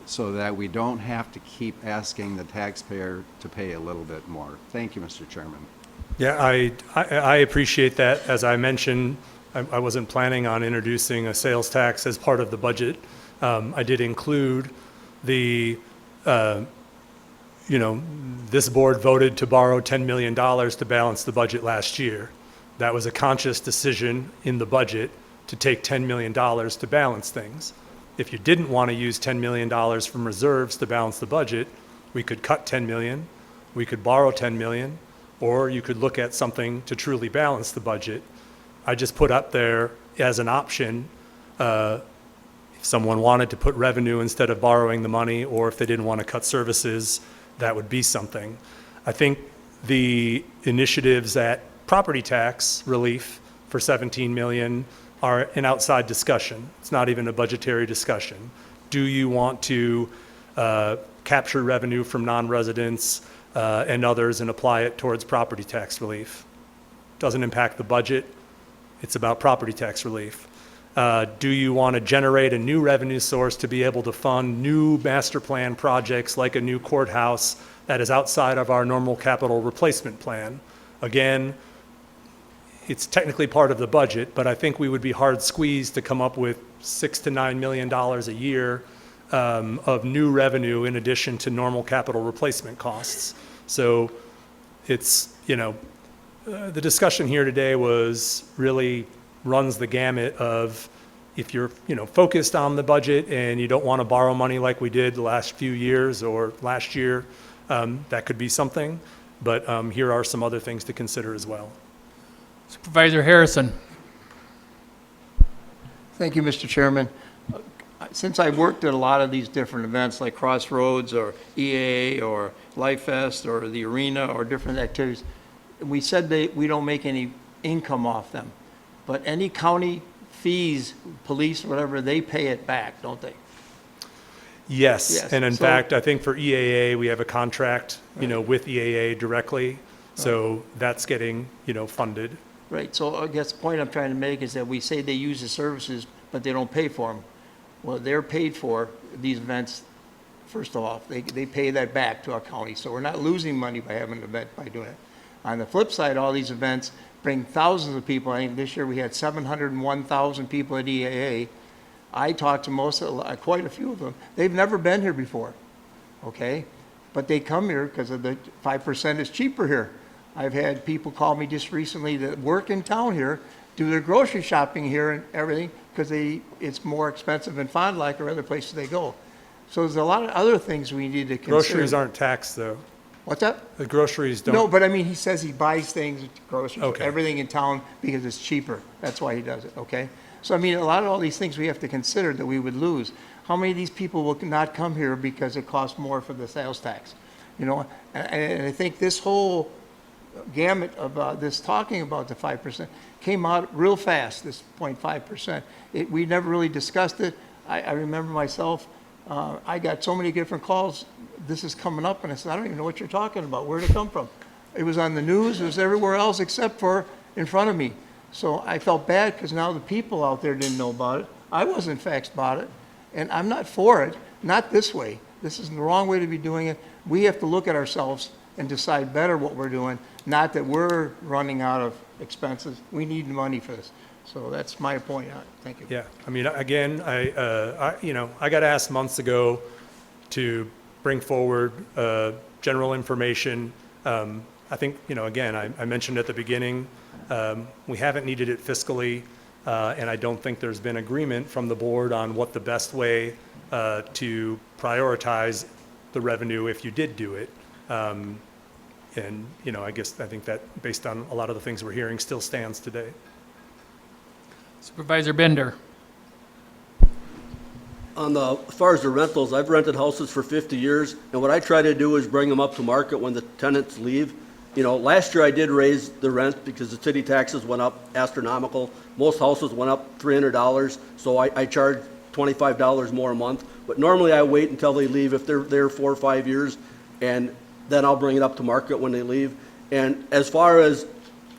so that we don't have to keep asking the taxpayer to pay a little bit more. Thank you, Mr. Chairman. Yeah, I appreciate that. As I mentioned, I wasn't planning on introducing a sales tax as part of the budget. I did include the, this board voted to borrow $10 million to balance the budget last year. That was a conscious decision in the budget to take $10 million to balance things. If you didn't want to use $10 million from reserves to balance the budget, we could cut $10 million, we could borrow $10 million, or you could look at something to truly balance the budget. I just put up there as an option, if someone wanted to put revenue instead of borrowing the money, or if they didn't want to cut services, that would be something. I think the initiatives at property tax relief for 17 million are an outside discussion. It's not even a budgetary discussion. Do you want to capture revenue from non-residents and others and apply it towards property tax relief? Doesn't impact the budget. It's about property tax relief. Do you want to generate a new revenue source to be able to fund new master plan projects like a new courthouse that is outside of our normal capital replacement plan? Again, it's technically part of the budget, but I think we would be hard squeezed to come up with $6 to $9 million a year of new revenue in addition to normal capital replacement costs. So it's, the discussion here today really runs the gamut of, if you're focused on the budget and you don't want to borrow money like we did the last few years or last year, that could be something. But here are some other things to consider as well. Supervisor Harrison. Thank you, Mr. Chairman. Since I've worked at a lot of these different events like Crossroads or EAA or Life Fest or the arena or different activities, we said we don't make any income off them. But any county fees, police, whatever, they pay it back, don't they? Yes. And in fact, I think for EAA, we have a contract, with EAA directly. So that's getting, funded. Right. So I guess the point I'm trying to make is that we say they use the services, but they don't pay for them. Well, they're paid for these events. First off, they pay that back to our county. So we're not losing money by having an event by doing it. On the flip side, all these events bring thousands of people. I think this year we had 701,000 people at EAA. I talked to quite a few of them. They've never been here before. okay? But they come here because of the 5% is cheaper here. I've had people call me just recently that work in town here, do their grocery shopping here and everything, because it's more expensive in Fond du Lac or other places they go. So there's a lot of other things we need to consider. Groceries aren't taxed, though. What's that? The groceries don't. No, but I mean, he says he buys things, groceries, Okay. everything in town because it's cheaper. That's why he does it, okay? So I mean, a lot of all these things we have to consider that we would lose. How many of these people will not come here because it costs more for the sales tax? You know, and I think this whole gamut of this talking about the 5% came out real fast, this 0.5%. We never really discussed it. I remember myself, I got so many different calls, this is coming up, and I said, I don't even know what you're talking about. Where'd it come from? It was on the news, it was everywhere else except for in front of me. So I felt bad because now the people out there didn't know about it. I wasn't faxed about it, and I'm not for it, not this way. This is the wrong way to be doing it. We have to look at ourselves and decide better what we're doing, not that we're running out of expenses. We need money for this. So that's my point on it. Thank you. Yeah, I mean, again, I got asked months ago to bring forward general information. I think, again, I mentioned at the beginning, we haven't needed it fiscally, and I don't think there's been agreement from the board on what the best way to prioritize the revenue if you did do it. And, I think that based on a lot of the things we're hearing still stands today. Supervisor Bender. As far as the rentals, I've rented houses for 50 years, and what I try to do is bring them up to market when the tenants leave. Last year I did raise the rent because the city taxes went up astronomical. Most houses went up $300, so I charge $25 more a month. But normally I wait until they leave if they're there 4 or 5 years, and then I'll bring it up to market when they leave. And as far as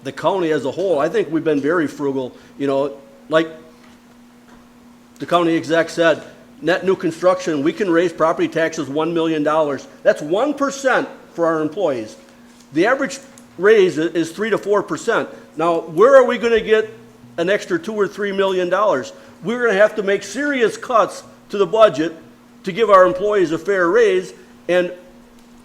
the county as a whole, I think we've been very frugal. Like the county exec said, net new construction, we can raise property taxes $1 million. That's 1% for our employees. The average raise is 3 to 4%. Now, where are we going to get an extra $2 or $3 million? We're going to have to make serious cuts to the budget to give our employees a fair raise. And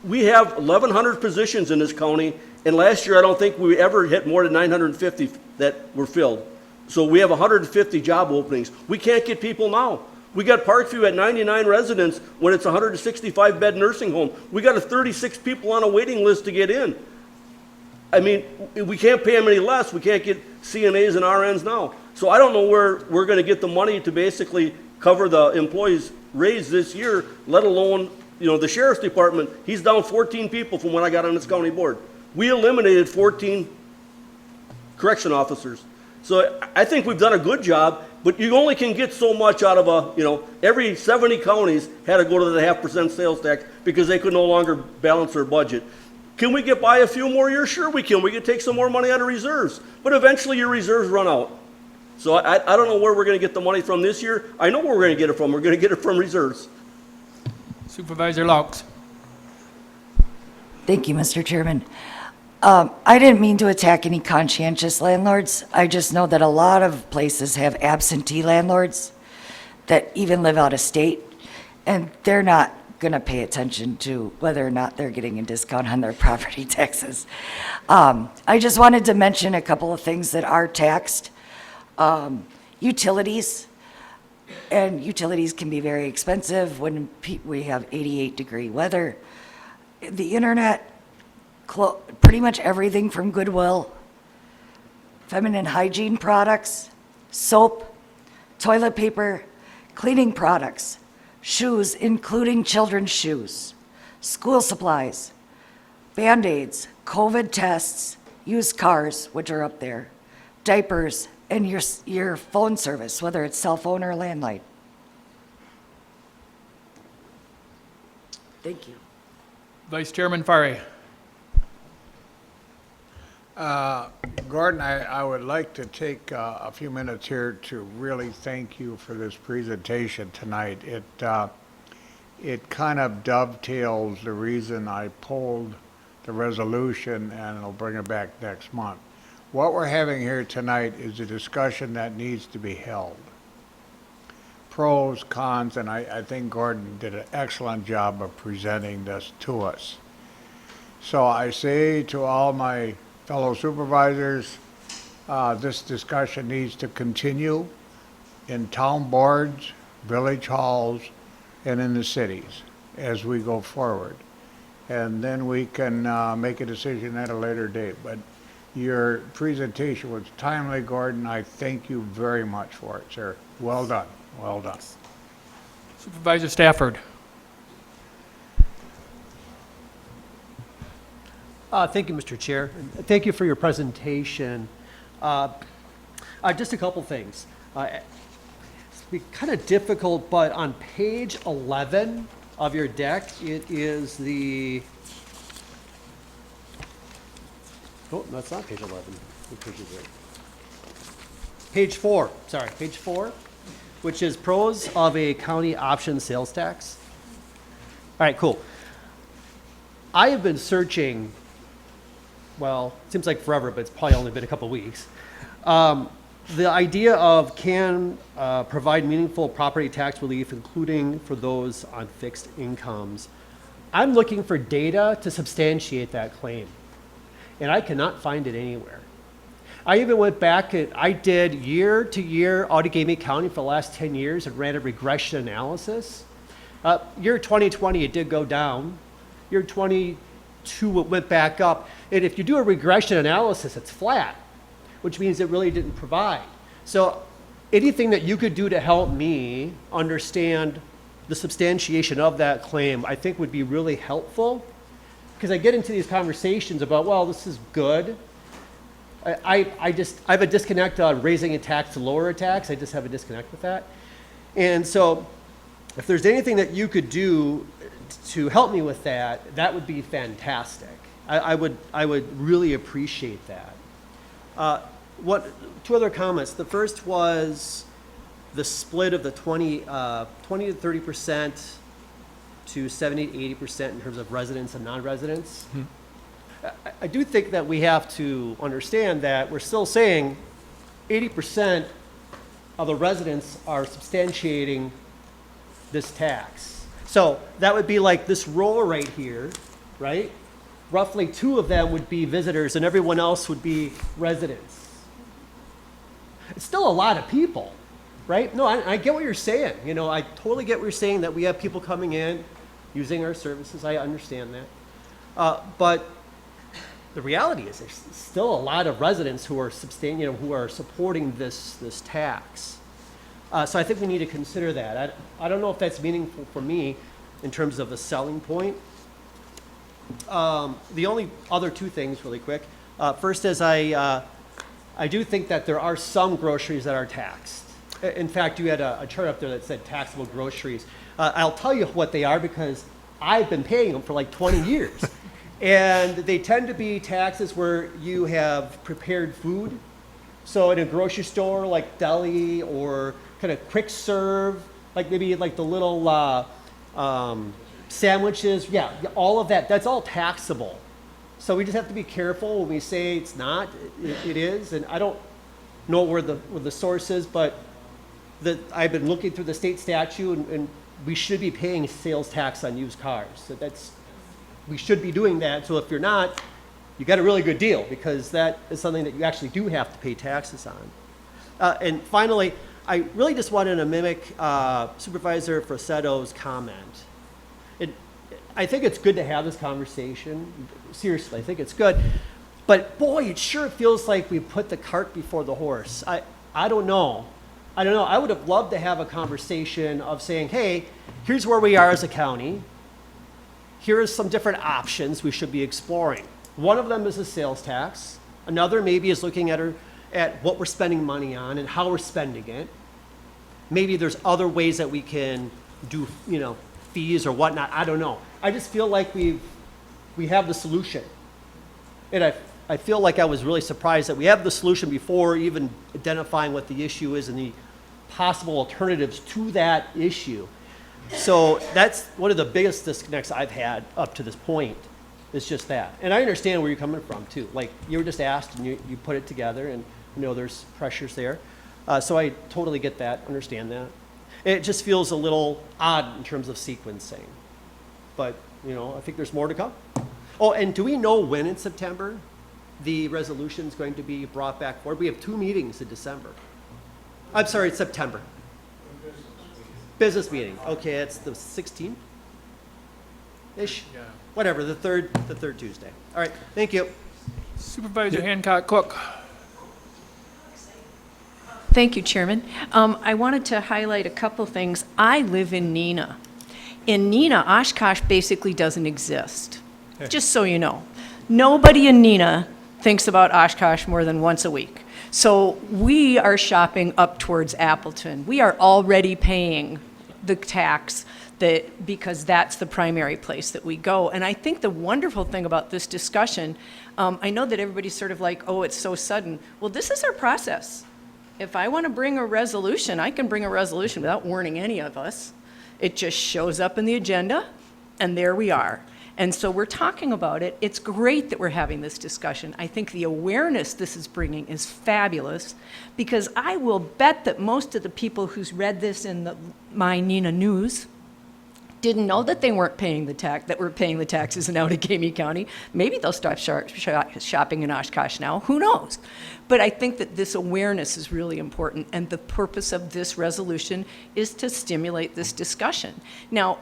we have 1,100 positions in this county, and last year I don't think we ever hit more than 950 that were filled. So we have 150 job openings. We can't get people now. We got Parkview at 99 residents when it's a 165-bed nursing home. We got 36 people on a waiting list to get in. I mean, we can't pay them any less. We can't get CNAs and RNs now. So I don't know where we're going to get the money to basically cover the employees' raise this year, let alone, the sheriff's department. He's down 14 people from when I got on this county board. We eliminated 14 correction officers. So I think we've done a good job, but you only can get so much out of every 70 counties had to go to the 0.5% sales tax because they could no longer balance their budget. Can we get by a few more years? Sure we can. We can take some more money out of reserves, but eventually your reserves run out. So I don't know where we're going to get the money from this year. I know where we're going to get it from. We're going to get it from reserves. Supervisor Laux. Thank you, Mr. Chairman. I didn't mean to attack any conscientious landlords. I just know that a lot of places have absentee landlords that even live out of state, and they're not going to pay attention to whether or not they're getting a discount on their property taxes. I just wanted to mention a couple of things that are taxed. Utilities, and utilities can be very expensive when we have 88-degree weather. The internet, pretty much everything from Goodwill, feminine hygiene products, soap, toilet paper, cleaning products, shoes, including children's shoes, school supplies, Band-Aids, COVID tests, used cars, which are up there, diapers, and your phone service, whether it's cell phone or landline. Thank you. Vice Chairman Fari. Gordon, I would like to take a few minutes here to really thank you for this presentation tonight. It kind of dovetails the reason I pulled the resolution, and I'll bring it back next month. What we're having here tonight is a discussion that needs to be held. pros, cons, and I think Gordon did an excellent job of presenting this to us. So I say to all my fellow supervisors, this discussion needs to continue in town boards, village halls, and in the cities as we go forward. And then we can make a decision at a later date. But your presentation was timely, Gordon. I thank you very much for it, sir. Well done. Well done. Supervisor Stafford. Thank you, Mr. Chair. Thank you for your presentation. Just a couple things. It's kind of difficult, but on page 11 of your deck, it is the, oh, no, it's not page 11. What page is it? Page 4, sorry, page 4, which is pros of a county option sales tax. All right, cool. I have been searching, well, it seems like forever, but it's probably only been a couple weeks. The idea of can provide meaningful property tax relief, including for those on fixed incomes. I'm looking for data to substantiate that claim, and I cannot find it anywhere. I even went back and I did year-to-year Outagamie County for the last 10 years and ran a regression analysis. Year 2020, it did go down. Year 22, it went back up. And if you do a regression analysis, it's flat, which means it really didn't provide. So anything that you could do to help me understand the substantiation of that claim, I think would be really helpful. Because I get into these conversations about, well, this is good. I have a disconnect on raising a tax to lower a tax. I just have a disconnect with that. And so if there's anything that you could do to help me with that, that would be fantastic. I would really appreciate that. Two other comments. The first was the split of the 20 to 30% to 70 to 80% in terms of residents and non-residents. I do think that we have to understand that we're still saying 80% of the residents are substantiating this tax. So that would be like this row right here, right? Roughly 2 of them would be visitors and everyone else would be residents. It's still a lot of people, right? No, I get what you're saying. You know, I totally get what you're saying, that we have people coming in, using our services. I understand that. But the reality is there's still a lot of residents who are who are supporting this tax. So I think we need to consider that. I don't know if that's meaningful for me in terms of the selling point. The only other 2 things really quick. First is I do think that there are some groceries that are taxed. In fact, you had a chart up there that said taxable groceries. I'll tell you what they are because I've been paying them for like 20 years. And they tend to be taxes where you have prepared food. So in a grocery store like deli or kind of quick serve, like maybe like the little sandwiches, yeah, all of that, that's all taxable. So we just have to be careful when we say it's not, it is. And I don't know where the source is, but I've been looking through the state statute and we should be paying sales tax on used cars. So we should be doing that. So if you're not, you got a really good deal because that is something that you actually do have to pay taxes on. And finally, I really just wanted to mimic Supervisor Frassetto's comment. I think it's good to have this conversation. Seriously, I think it's good. But boy, it sure feels like we put the cart before the horse. I don't know. I would have loved to have a conversation of saying, hey, here's where we are as a county. Here are some different options we should be exploring. One of them is a sales tax. Another maybe is looking at what we're spending money on and how we're spending it. Maybe there's other ways that we can do, fees or whatnot. I don't know. I just feel like we have the solution. And I feel like I was really surprised that we have the solution before even identifying what the issue is and the possible alternatives to that issue. So that's one of the biggest disconnects I've had up to this point. It's just that. And I understand where you're coming from too. Like you were just asked and you put it together and there's pressures there. So I totally get that, understand that. It just feels a little odd in terms of sequencing. But, I think there's more to come. Oh, and do we know when in September the resolution is going to be brought back forward? We have 2 meetings in December. I'm sorry, it's September. Business meeting. Okay, it's the 16th? Ish? Yeah. Whatever, the third Tuesday. All right, thank you. Supervisor Hancock Cook. Thank you, Chairman. I wanted to highlight a couple things. I live in Neenah. In Neenah, Oshkosh basically doesn't exist, just so you know. Nobody in Neenah thinks about Oshkosh more than once a week. So we are shopping up towards Appleton. We are already paying the tax because that's the primary place that we go. And I think the wonderful thing about this discussion, I know that everybody's sort of like, oh, it's so sudden. Well, this is our process. If I want to bring a resolution, I can bring a resolution without warning any of us. It just shows up in the agenda, and there we are. And so we're talking about it. It's great that we're having this discussion. I think the awareness this is bringing is fabulous, because I will bet that most of the people who's read this in the My Neenah News didn't know that they weren't paying the tax, that we're paying the taxes in Outagamie County. Maybe they'll start shopping in Oshkosh now. Who knows? But I think that this awareness is really important, and the purpose of this resolution is to stimulate this discussion. Now,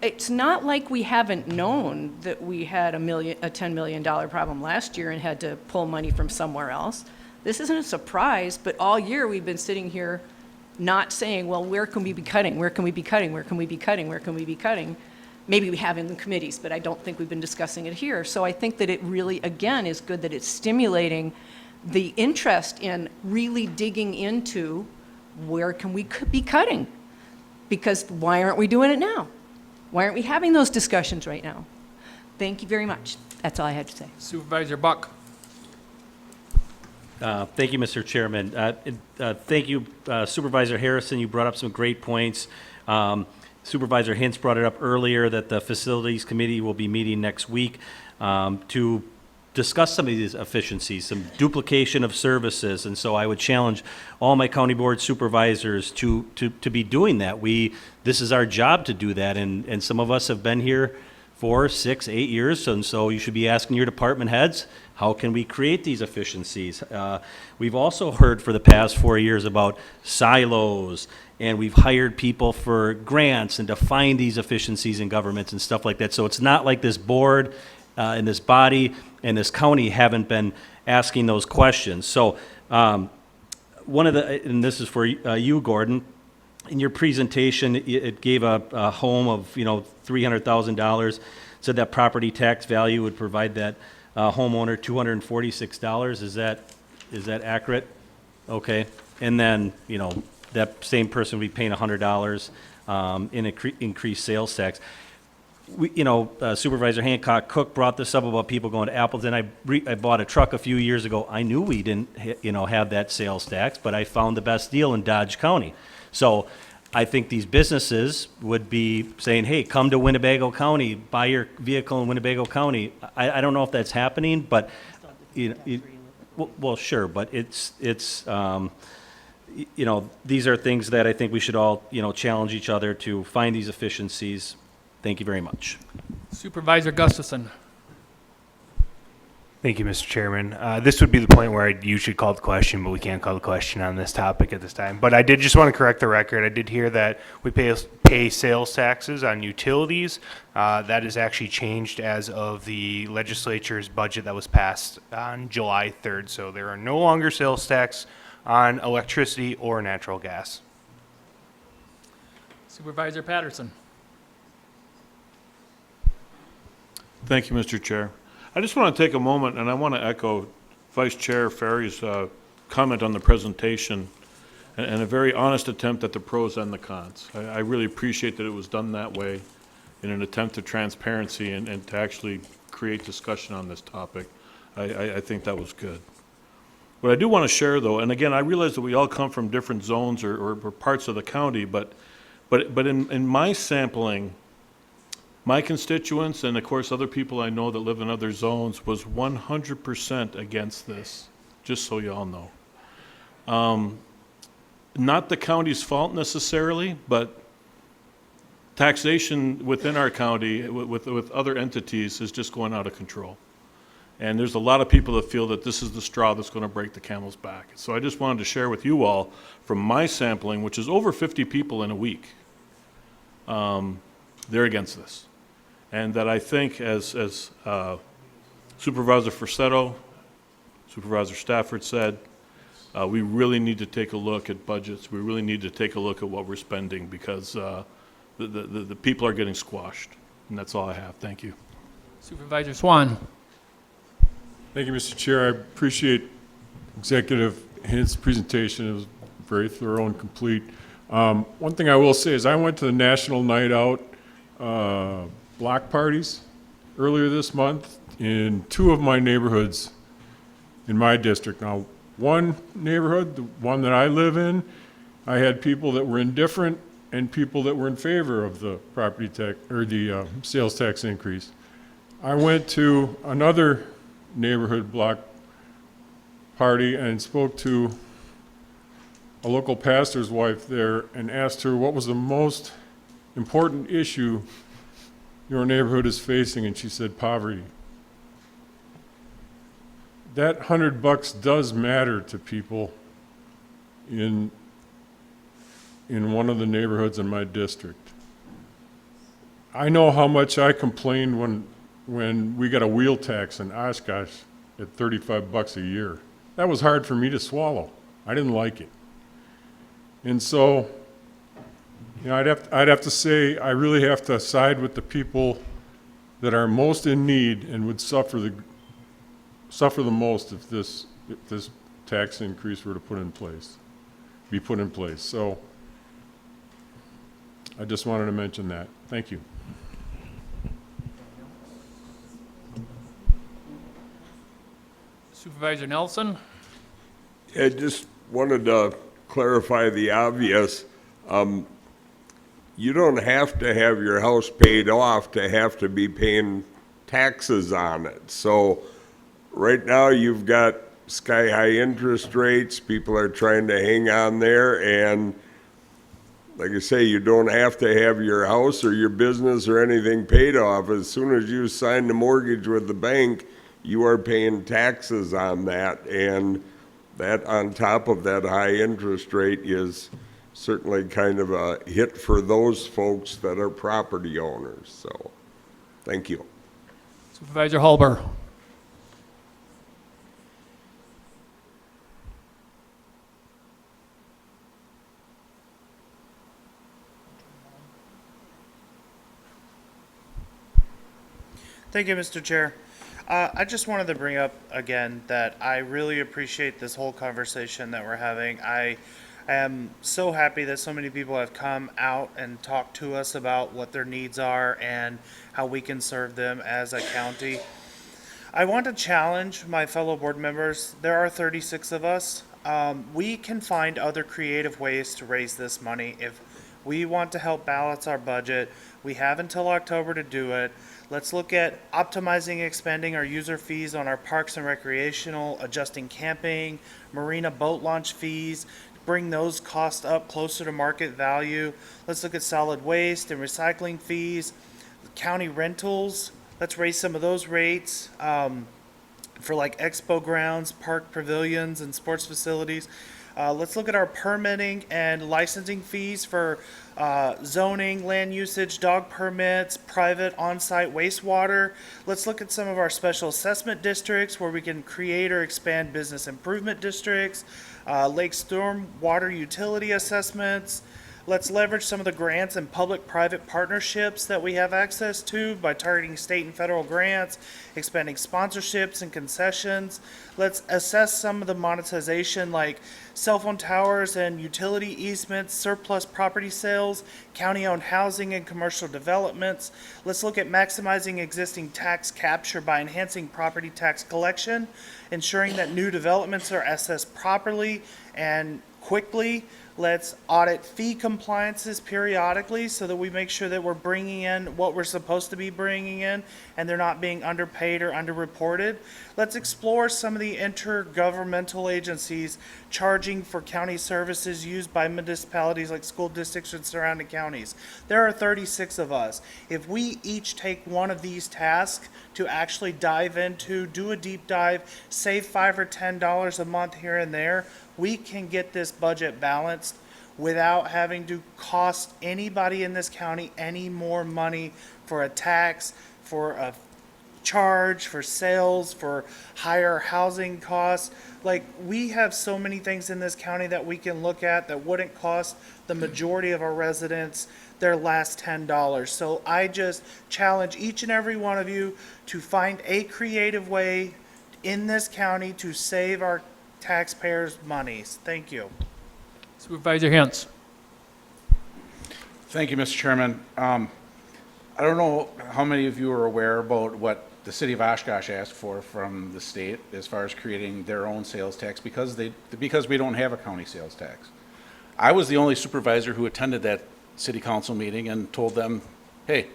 it's not like we haven't known that we had a $10 million problem last year and had to pull money from somewhere else. This isn't a surprise, but all year we've been sitting here not saying, well, where can we be cutting? Where can we be cutting? Where can we be cutting? Where can we be cutting? Maybe we have in the committees, but I don't think we've been discussing it here. So I think that it really, again, is good that it's stimulating the interest in really digging into where can we be cutting? Because why aren't we doing it now? Why aren't we having those discussions right now? Thank you very much. That's all I had to say. Supervisor Buck. Thank you, Mr. Chairman. Thank you, Supervisor Harrison. You brought up some great points. Supervisor Hintz brought it up earlier that the Facilities Committee will be meeting next week to discuss some of these efficiencies, some duplication of services. And so I would challenge all my county board supervisors to be doing that. This is our job to do that. And some of us have been here 4, 6, 8 years. And so you should be asking your department heads, how can we create these efficiencies? We've also heard for the past 4 years about silos, and we've hired people for grants and to find these efficiencies in governments and stuff like that. So it's not like this board and this body and this county haven't been asking those questions. So one of the, and this is for you, Gordon, in your presentation, it gave a home of, $300,000, said that property tax value would provide that homeowner $246. Is that accurate? Okay. And then, that same person would be paying $100 in increased sales tax. Supervisor Hancock Cook brought this up about people going to Appleton. I bought a truck a few years ago. I knew we didn't, have that sales tax, but I found the best deal in Dodge County. So I think these businesses would be saying, hey, come to Winnebago County, buy your vehicle in Winnebago County. I don't know if that's happening, but, well, sure, but it's these are things that I think we should all, challenge each other to find these efficiencies. Thank you very much. Supervisor Gustafson. Thank you, Mr. Chairman. This would be the point where you should call the question, but we can't call the question on this topic at this time. But I did just want to correct the record. I did hear that we pay sales taxes on utilities. That is actually changed as of the legislature's budget that was passed on July 3rd. So there are no longer sales tax on electricity or natural gas. Supervisor Patterson. Thank you, Mr. Chair. I just want to take a moment, and I want to echo Vice Chair Ferry's comment on the presentation and a very honest attempt at the pros and the cons. I really appreciate that it was done that way in an attempt at transparency and to actually create discussion on this topic. I think that was good. What I do want to share, though, and again, I realize that we all come from different zones or parts of the county, but in my sampling, my constituents, and of course other people I know that live in other zones, was 100% against this, just so you all know. not the county's fault necessarily, but taxation within our county with other entities is just going out of control. And there's a lot of people that feel that this is the straw that's going to break the camel's back. So I just wanted to share with you all from my sampling, which is over 50 people in a week, they're against this. And that I think as Supervisor Forsetto, Supervisor Stafford said, we really need to take a look at budgets. We really need to take a look at what we're spending because the people are getting squashed. And that's all I have. Thank you. Supervisor Swan. Thank you, Mr. Chair. I appreciate Executive Hint's presentation. It was very thorough and complete. One thing I will say is I went to the National Night Out block parties earlier this month in 2 of my neighborhoods in my district. Now, one neighborhood, the one that I live in, I had people that were indifferent and people that were in favor of the property tax or the sales tax increase. I went to another neighborhood block party and spoke to a local pastor's wife there and asked her what was the most important issue your neighborhood is facing, and she said poverty. That $100 does matter to people in one of the neighborhoods in my district. I know how much I complained when we got a wheel tax in Oshkosh at $35 a year. That was hard for me to swallow. I didn't like it. And so, you know, I'd have to say I really have to side with the people that are most in need and would suffer the most if this tax increase were to be put in place. So I just wanted to mention that. Thank you. Supervisor Nelson. I just wanted to clarify the obvious. You don't have to have your house paid off to have to be paying taxes on it. So right now you've got sky-high interest rates. People are trying to hang on there. And like I say, you don't have to have your house or your business or anything paid off. As soon as you sign the mortgage with the bank, you are paying taxes on that, and that on top of that high interest rate is certainly kind of a hit for those folks that are property owners. So, thank you. Supervisor Hulber. Thank you, Mr. Chair. I just wanted to bring up again that I really appreciate this whole conversation that we're having. I am so happy that so many people have come out and talked to us about what their needs are and how we can serve them as a county. I want to challenge my fellow board members. There are 36 of us. We can find other creative ways to raise this money. If we want to help balance our budget, we have until October to do it. Let's look at optimizing and expanding our user fees on our parks and recreational, adjusting camping, marina boat launch fees, bring those costs up closer to market value. Let's look at solid waste and recycling fees, county rentals. Let's raise some of those rates for like expo grounds, park pavilions, and sports facilities. Let's look at our permitting and licensing fees for zoning, land usage, dog permits, private on-site wastewater. Let's look at some of our special assessment districts where we can create or expand business improvement districts, lake storm water utility assessments. Let's leverage some of the grants and public-private partnerships that we have access to by targeting state and federal grants, expanding sponsorships and concessions. Let's assess some of the monetization like cell phone towers and utility easements, surplus property sales, county-owned housing and commercial developments. Let's look at maximizing existing tax capture by enhancing property tax collection, ensuring that new developments are assessed properly and quickly. Let's audit fee compliances periodically so that we make sure that we're bringing in what we're supposed to be bringing in and they're not being underpaid or underreported. Let's explore some of the intergovernmental agencies charging for county services used by municipalities like school districts and surrounding counties. There are 36 of us. If we each take one of these tasks to actually dive into, do a deep dive, save $5 or $10 a month here and there, we can get this budget balanced without having to cost anybody in this county any more money for a tax, for a charge, for sales, for higher housing costs. Like, we have so many things in this county that we can look at that wouldn't cost the majority of our residents their last $10. So I just challenge each and every one of you to find a creative way in this county to save our taxpayers' monies. Thank you. Supervisor Hintz. Thank you, Mr. Chairman. I don't know how many of you are aware about what the city of Oshkosh asked for from the state as far as creating their own sales tax because we don't have a county sales tax. I was the only supervisor who attended that city council meeting and told them, hey,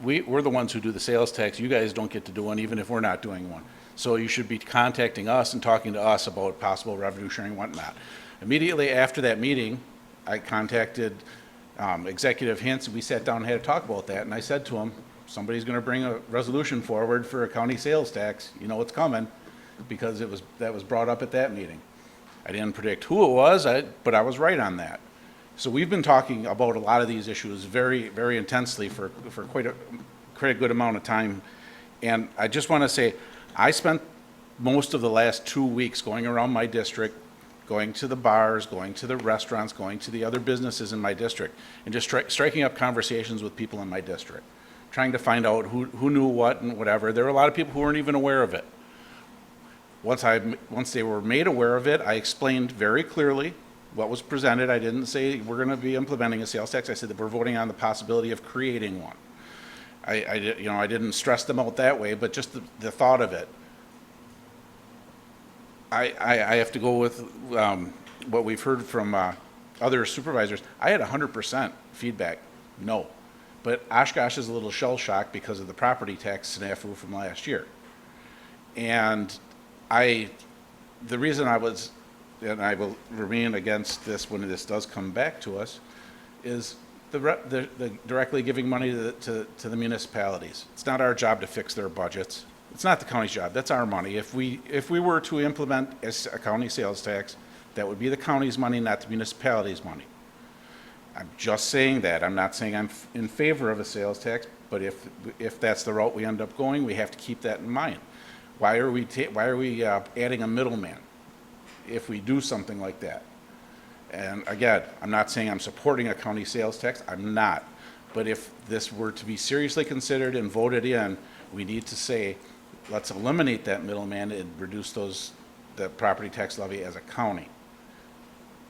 we're the ones who do the sales tax. You guys don't get to do one even if we're not doing one. So you should be contacting us and talking to us about possible revenue sharing and whatnot. Immediately after that meeting, I contacted Executive Hintz, and we sat down and had a talk about that, and I said to him, somebody's going to bring a resolution forward for a county sales tax. You know it's coming, because that was brought up at that meeting. I didn't predict who it was, but I was right on that. So we've been talking about a lot of these issues very, very intensely for quite a good amount of time, and I just want to say, I spent most of the last 2 weeks going around my district, going to the bars, going to the restaurants, going to the other businesses in my district, and just striking up conversations with people in my district, trying to find out who knew what and whatever. There were a lot of people who weren't even aware of it. Once they were made aware of it, I explained very clearly what was presented. I didn't say we're going to be implementing a sales tax. I said that we're voting on the possibility of creating one. I didn't stress them out that way, but just the thought of it. I have to go with what we've heard from other supervisors. I had 100% feedback, no. But Oshkosh is a little shell-shocked because of the property tax snafu from last year. And the reason I was, and I will remain against this when this does come back to us, is the directly giving money to the municipalities. It's not our job to fix their budgets. It's not the county's job. That's our money. If we were to implement a county sales tax, that would be the county's money, not the municipality's money. I'm just saying that. I'm not saying I'm in favor of a sales tax, but if that's the route we end up going, we have to keep that in mind. Why are we adding a middleman if we do something like that? And again, I'm not saying I'm supporting a county sales tax. I'm not. But if this were to be seriously considered and voted in, we need to say, let's eliminate that middleman and reduce the property tax levy as a county.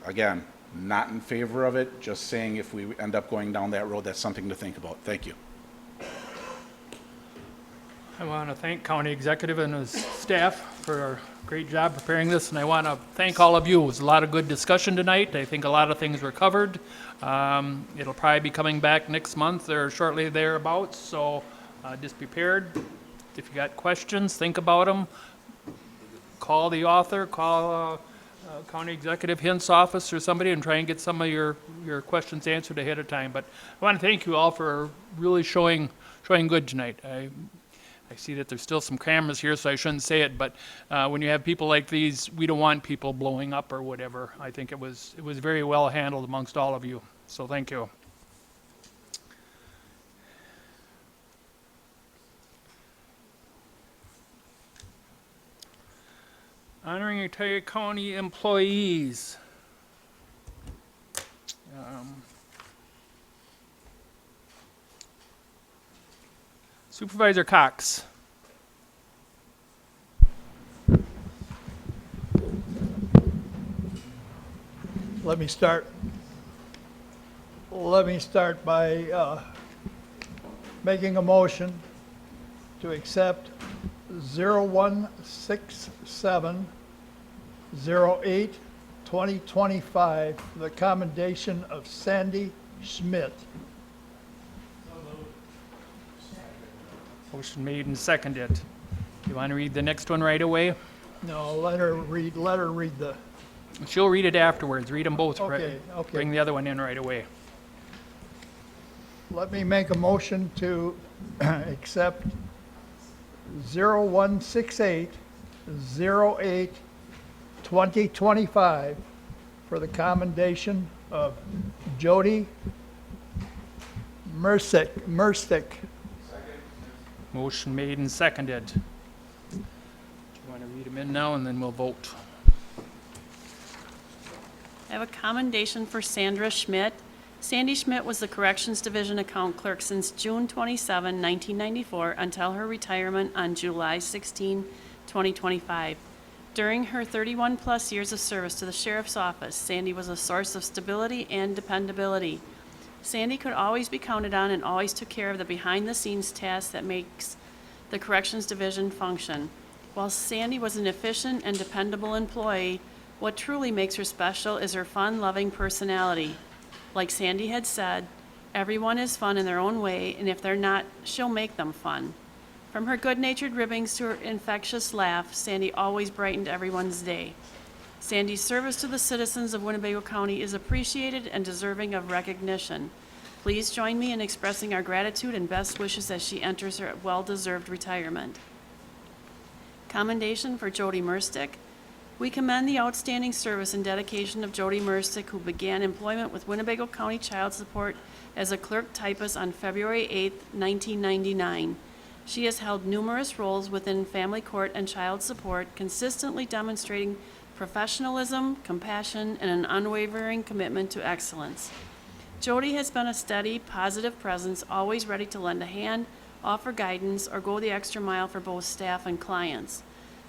Again, not in favor of it, just saying if we end up going down that road, that's something to think about. Thank you. I want to thank County Executive and his staff for a great job preparing this, and I want to thank all of you. It was a lot of good discussion tonight. I think a lot of things were covered. It'll probably be coming back next month or shortly thereabouts, so just prepared. If you got questions, think about them. Call the author, call County Executive Hintz office or somebody and try and get some of your questions answered ahead of time. But I want to thank you all for really showing good tonight. I see that there's still some cameras here, so I shouldn't say it, but when you have people like these, we don't want people blowing up or whatever. I think it was very well handled amongst all of you, so thank you. Honoring retired county employees. Supervisor Cox. Let me start by making a motion to accept 016708 2025 for the commendation of Sandy Schmidt. Motion made and seconded. You want to read the next one right away? No, let her read the, She'll read it afterwards. Read them both. Okay, okay. Bring the other one in right away. let me make a motion to accept 0168-08-2025 for the commendation of Jody Merstick. Motion made and seconded. Do you want to read them in now, and then we'll vote? I have a commendation for Sandra Schmidt. Sandy Schmidt was the Corrections Division account clerk since June 27, 1994, until her retirement on July 16, 2025. During her 31-plus years of service to the Sheriff's Office, Sandy was a source of stability and dependability. Sandy could always be counted on and always took care of the behind-the-scenes tasks that makes the Corrections Division function. While Sandy was an efficient and dependable employee, what truly makes her special is her fun-loving personality. Like Sandy had said, everyone is fun in their own way, and if they're not, she'll make them fun. From her good-natured ribbings to her infectious laugh, Sandy always brightened everyone's day. Sandy's service to the citizens of Winnebago County is appreciated and deserving of recognition. Please join me in expressing our gratitude and best wishes as she enters her well-deserved retirement. Commendation for Jody Merstick. We commend the outstanding service and dedication of Jody Merstick, who began employment with Winnebago County Child Support as a clerk typist on February 8, 1999. She has held numerous roles within family court and child support, consistently demonstrating professionalism, compassion, and an unwavering commitment to excellence. Jody has been a steady, positive presence, always ready to lend a hand, offer guidance, or go the extra mile for both staff and clients.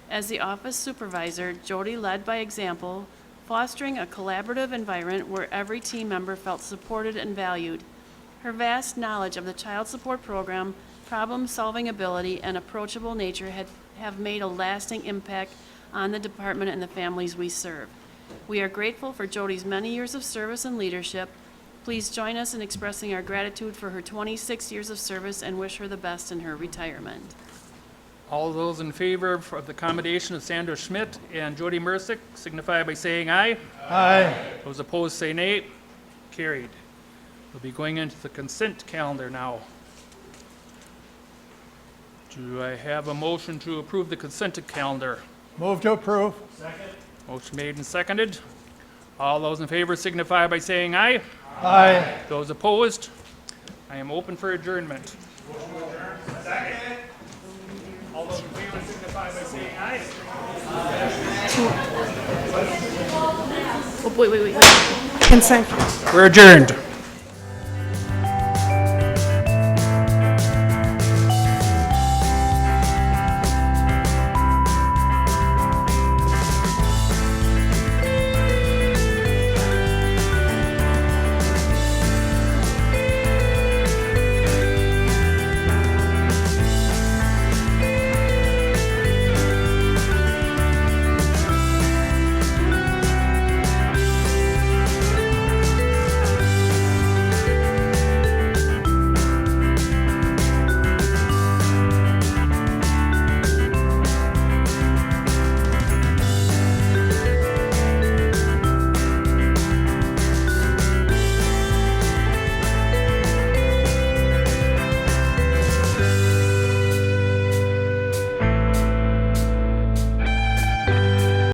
As the office supervisor, Jody led by example, fostering a collaborative environment where every team member felt supported and valued. Her vast knowledge of the child support program, problem-solving ability, and approachable nature have made a lasting impact on the department and the families we serve. We are grateful for Jody's many years of service and leadership. Please join us in expressing our gratitude for her 26 years of service and wish her the best in her retirement. All those in favor of the commendation of Sandra Schmidt and Jody Merstick signify by saying aye. Aye. Those opposed say nay. Carried. We'll be going into the consent calendar now. Do I have a motion to approve the consent calendar? Move to approve. Motion made and seconded. All those in favor signify by saying aye. Aye. Those opposed? I am open for adjournment. All those in favor signify by saying aye. Oh, wait. Consent. We're adjourned.